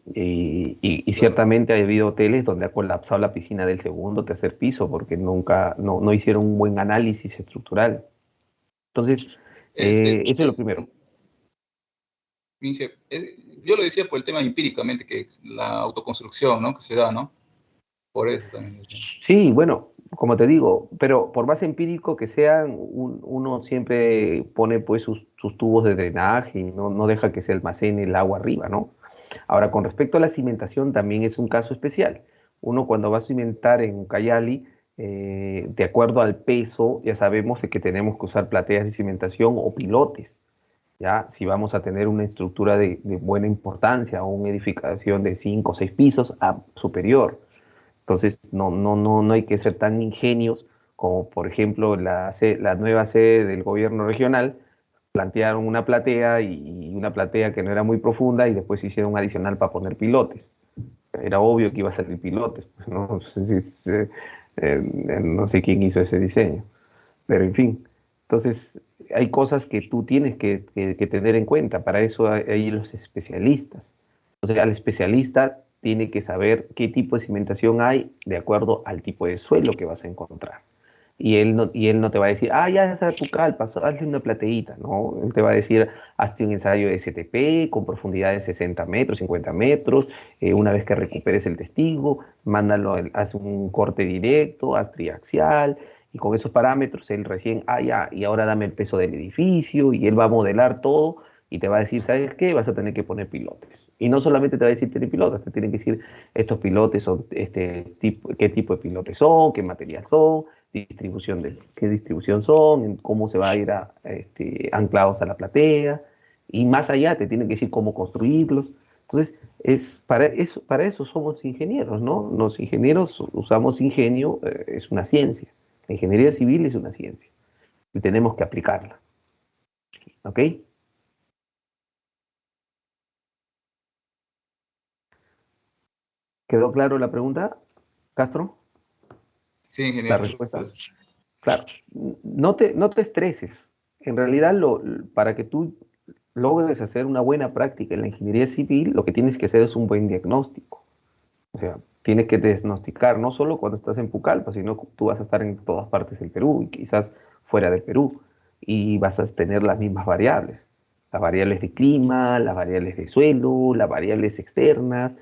A: Y ciertamente ha habido hoteles donde ha colapsado la piscina del segundo o tercer piso porque no hicieron un buen análisis estructural. Entonces, eso es lo primero.
C: Inge, yo lo decía por el tema empíricamente, que es la autoconstrucción, ¿no? Que se da, ¿no? Por eso también.
A: Sí, bueno, como te digo, pero por más empírico que sean, uno siempre pone pues sus tubos de drenaje y no deja que se almacene el agua arriba, ¿no? Ahora, con respecto a la cimentación, también es un caso especial. Uno cuando va a cimentar en Ucayali, de acuerdo al peso, ya sabemos de que tenemos que usar plateas de cimentación o pilotes. ¿Ya? Si vamos a tener una estructura de buena importancia o una edificación de 5 o 6 pisos a superior. Entonces, no hay que ser tan ingenios como, por ejemplo, la nueva sede del gobierno regional, plantearon una platea y una platea que no era muy profunda y después hicieron un adicional para poner pilotes. Era obvio que iba a salir pilotes, pues, ¿no? No sé quién hizo ese diseño, pero en fin. Entonces, hay cosas que tú tienes que tener en cuenta, para eso hay los especialistas. Entonces, al especialista tiene que saber qué tipo de cimentación hay de acuerdo al tipo de suelo que vas a encontrar. Y él no te va a decir, ya sabes tu calpa, hazle una plateíta, ¿no? Él te va a decir, hazte un ensayo de STP con profundidad de 60 metros, 50 metros, una vez que recuperes el testigo, mándalo, haz un corte directo, haz triaxial, y con esos parámetros él recién, y ahora dame el peso del edificio, y él va a modelar todo, y te va a decir, ¿sabes qué? Vas a tener que poner pilotes. Y no solamente te va a decir tener pilotes, te tienen que decir, estos pilotes son, qué tipo de pilotes son, qué material son, qué distribución son, cómo se va a ir anclados a la platea, y más allá te tienen que decir cómo construirlos. Entonces, para eso somos ingenieros, ¿no? Los ingenieros usamos ingenio, es una ciencia. La ingeniería civil es una ciencia y tenemos que aplicarla. ¿Ok? ¿Quedó claro la pregunta, Castro?
C: Sí, ingeniero.
A: La respuesta. Claro, no te estreses. En realidad, para que tú logres hacer una buena práctica en la ingeniería civil, lo que tienes que hacer es un buen diagnóstico. O sea, tienes que diagnosticar no solo cuando estás en Pucallpa, sino que tú vas a estar en todas partes del Perú y quizás fuera del Perú, y vas a tener las mismas variables. Las variables de clima, las variables de suelo, las variables externas,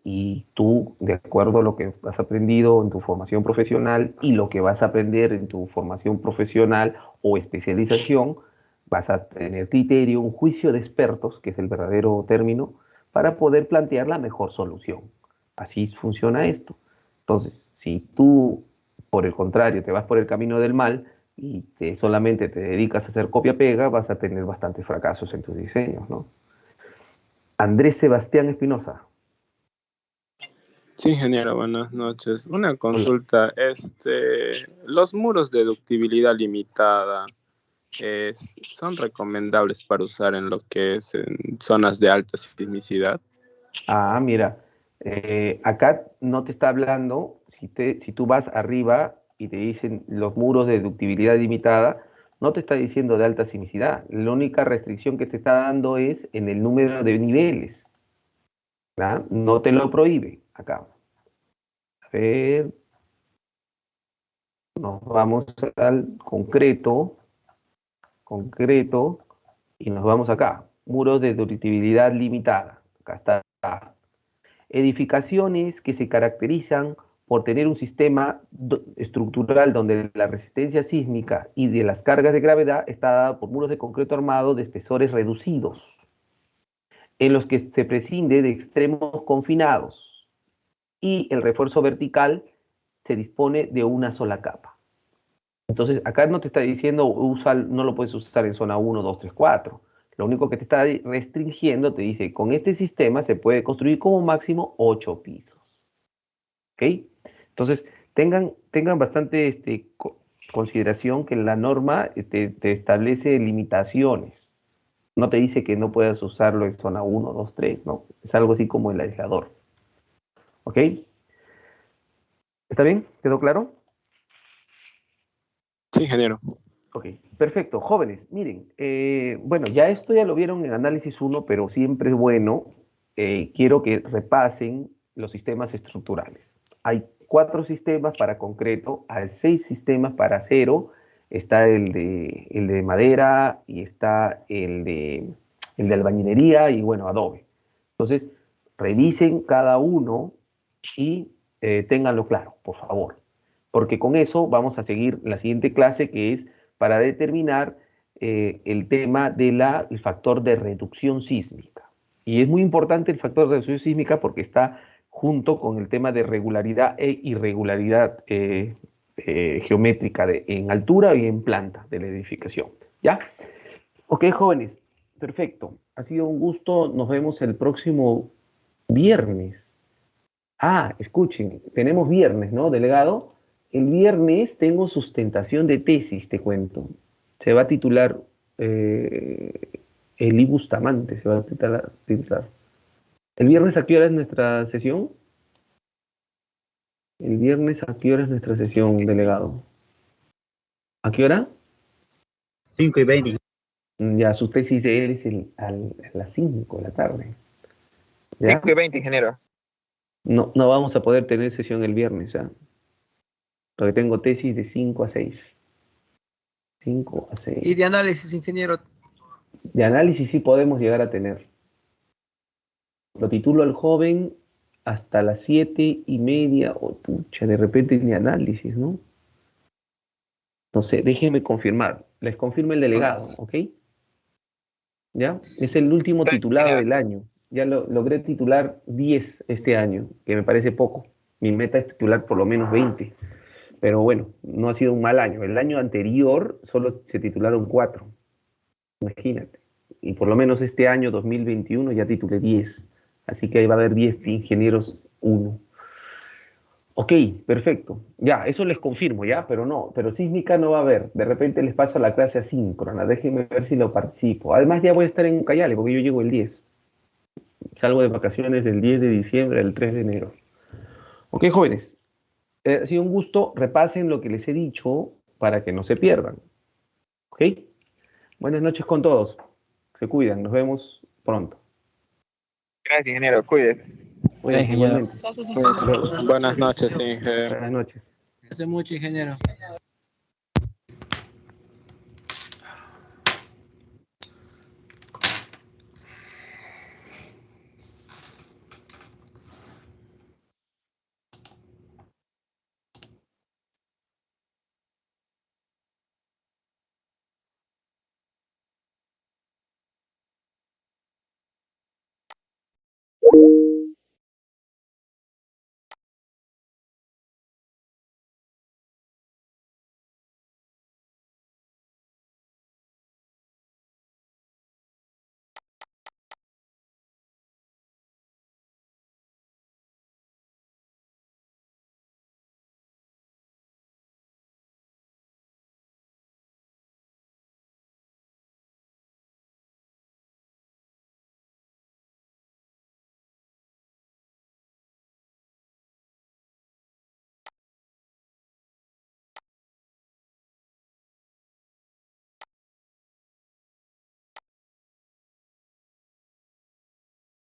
A: y tú, de acuerdo a lo que has aprendido en tu formación profesional y lo que vas a aprender en tu formación profesional o especialización, vas a tener criterio, un juicio de expertos, que es el verdadero término, para poder plantear la mejor solución. Así funciona esto. Entonces, si tú, por el contrario, te vas por el camino del mal y solamente te dedicas a hacer copia-pega, vas a tener bastantes fracasos en tus diseños, ¿no? Andrés Sebastián Espinosa.
H: Sí, ingeniero, buenas noches. Una consulta, los muros de ductibilidad limitada ¿son recomendables para usar en lo que es en zonas de alta sismicidad?
A: Mira, acá no te está hablando, si tú vas arriba y te dicen los muros de ductibilidad limitada, no te está diciendo de alta sismicidad. La única restricción que te está dando es en el número de niveles, ¿verdad? No te lo prohíbe acá. A ver, nos vamos al concreto, y nos vamos acá. Muros de ductibilidad limitada. Acá está. Edificaciones que se caracterizan por tener un sistema estructural donde la resistencia sísmica y de las cargas de gravedad está dada por muros de concreto armado de espesores reducidos, en los que se prescinde de extremos confinados. y el refuerzo vertical se dispone de una sola capa. Entonces, acá no te está diciendo no lo puedes usar en zona 1, 2, 3, 4. Lo único que te está restringiendo, te dice, con este sistema se puede construir como máximo 8 pisos. ¿Ok? Entonces, tengan bastante consideración que la norma te establece limitaciones. No te dice que no puedas usarlo en zona 1, 2, 3, ¿no? Es algo así como el aislador. ¿Ok? ¿Está bien? ¿Quedó claro?
H: Sí, ingeniero.
A: Ok, perfecto. Jóvenes, miren, bueno, ya esto ya lo vieron en análisis 1, pero siempre es bueno, quiero que repasen los sistemas estructurales. Hay 4 sistemas para concreto, hay 6 sistemas para acero, está el de madera y está el de albañilería y bueno, adobe. Entonces, revisen cada uno y ténganlo claro, por favor, porque con eso vamos a seguir la siguiente clase, que es para determinar el tema del factor de reducción sísmica. Y es muy importante el factor de reducción sísmica porque está junto con el tema de regularidad e irregularidad geométrica en altura y en planta de la edificación. ¿Ya? Ok, jóvenes, perfecto. Ha sido un gusto. Nos vemos el próximo viernes. Ah, escuchen, tenemos viernes, ¿no, delegado? El viernes tengo sustentación de tesis, te cuento. Se va a titular Eli Bustamante, se va a titular. ¿El viernes a qué hora es nuestra sesión? El viernes a qué hora es nuestra sesión, delegado. ¿A qué hora?
K: 5:20.
A: Ya, su tesis de él es a las 5 de la tarde. ¿Ya?
B: 5:20, ingeniero.
A: No, no vamos a poder tener sesión el viernes, ¿ya? Porque tengo tesis de 5 a 6. 5 a 6.
D: Y de análisis, ingeniero.
A: De análisis sí podemos llegar a tener. Lo titulo al joven hasta las 7:30, o pucha, de repente ni análisis, ¿no? No sé, déjenme confirmar. Les confirma el delegado, ¿ok? ¿Ya? Es el último titulado del año. Ya logré titular 10 este año, que me parece poco. Mi meta es titular por lo menos 20. Pero bueno, no ha sido un mal año. El año anterior solo se titularon 4. Imagínate. Y por lo menos este año 2021 ya titulé 10. Así que ahí va a haber 10 de ingenieros 1. Ok, perfecto. Ya, eso les confirmo, ya, pero sísmica no va a haber. De repente les paso la clase asíncrona. Déjenme ver si lo participo. Además ya voy a estar en Ucayale porque yo llego el 10. Salgo de vacaciones del 10 de diciembre al 3 de enero. Ok, jóvenes. Ha sido un gusto. Repasen lo que les he dicho para que no se pierdan. Ok. Buenas noches con todos. Se cuidan. Nos vemos pronto.
B: Gracias, ingeniero. Cuídese.
A: Cuídense igualmente.
H: Buenas noches, ingeniero.
A: Buenas noches.
D: Hace mucho, ingeniero.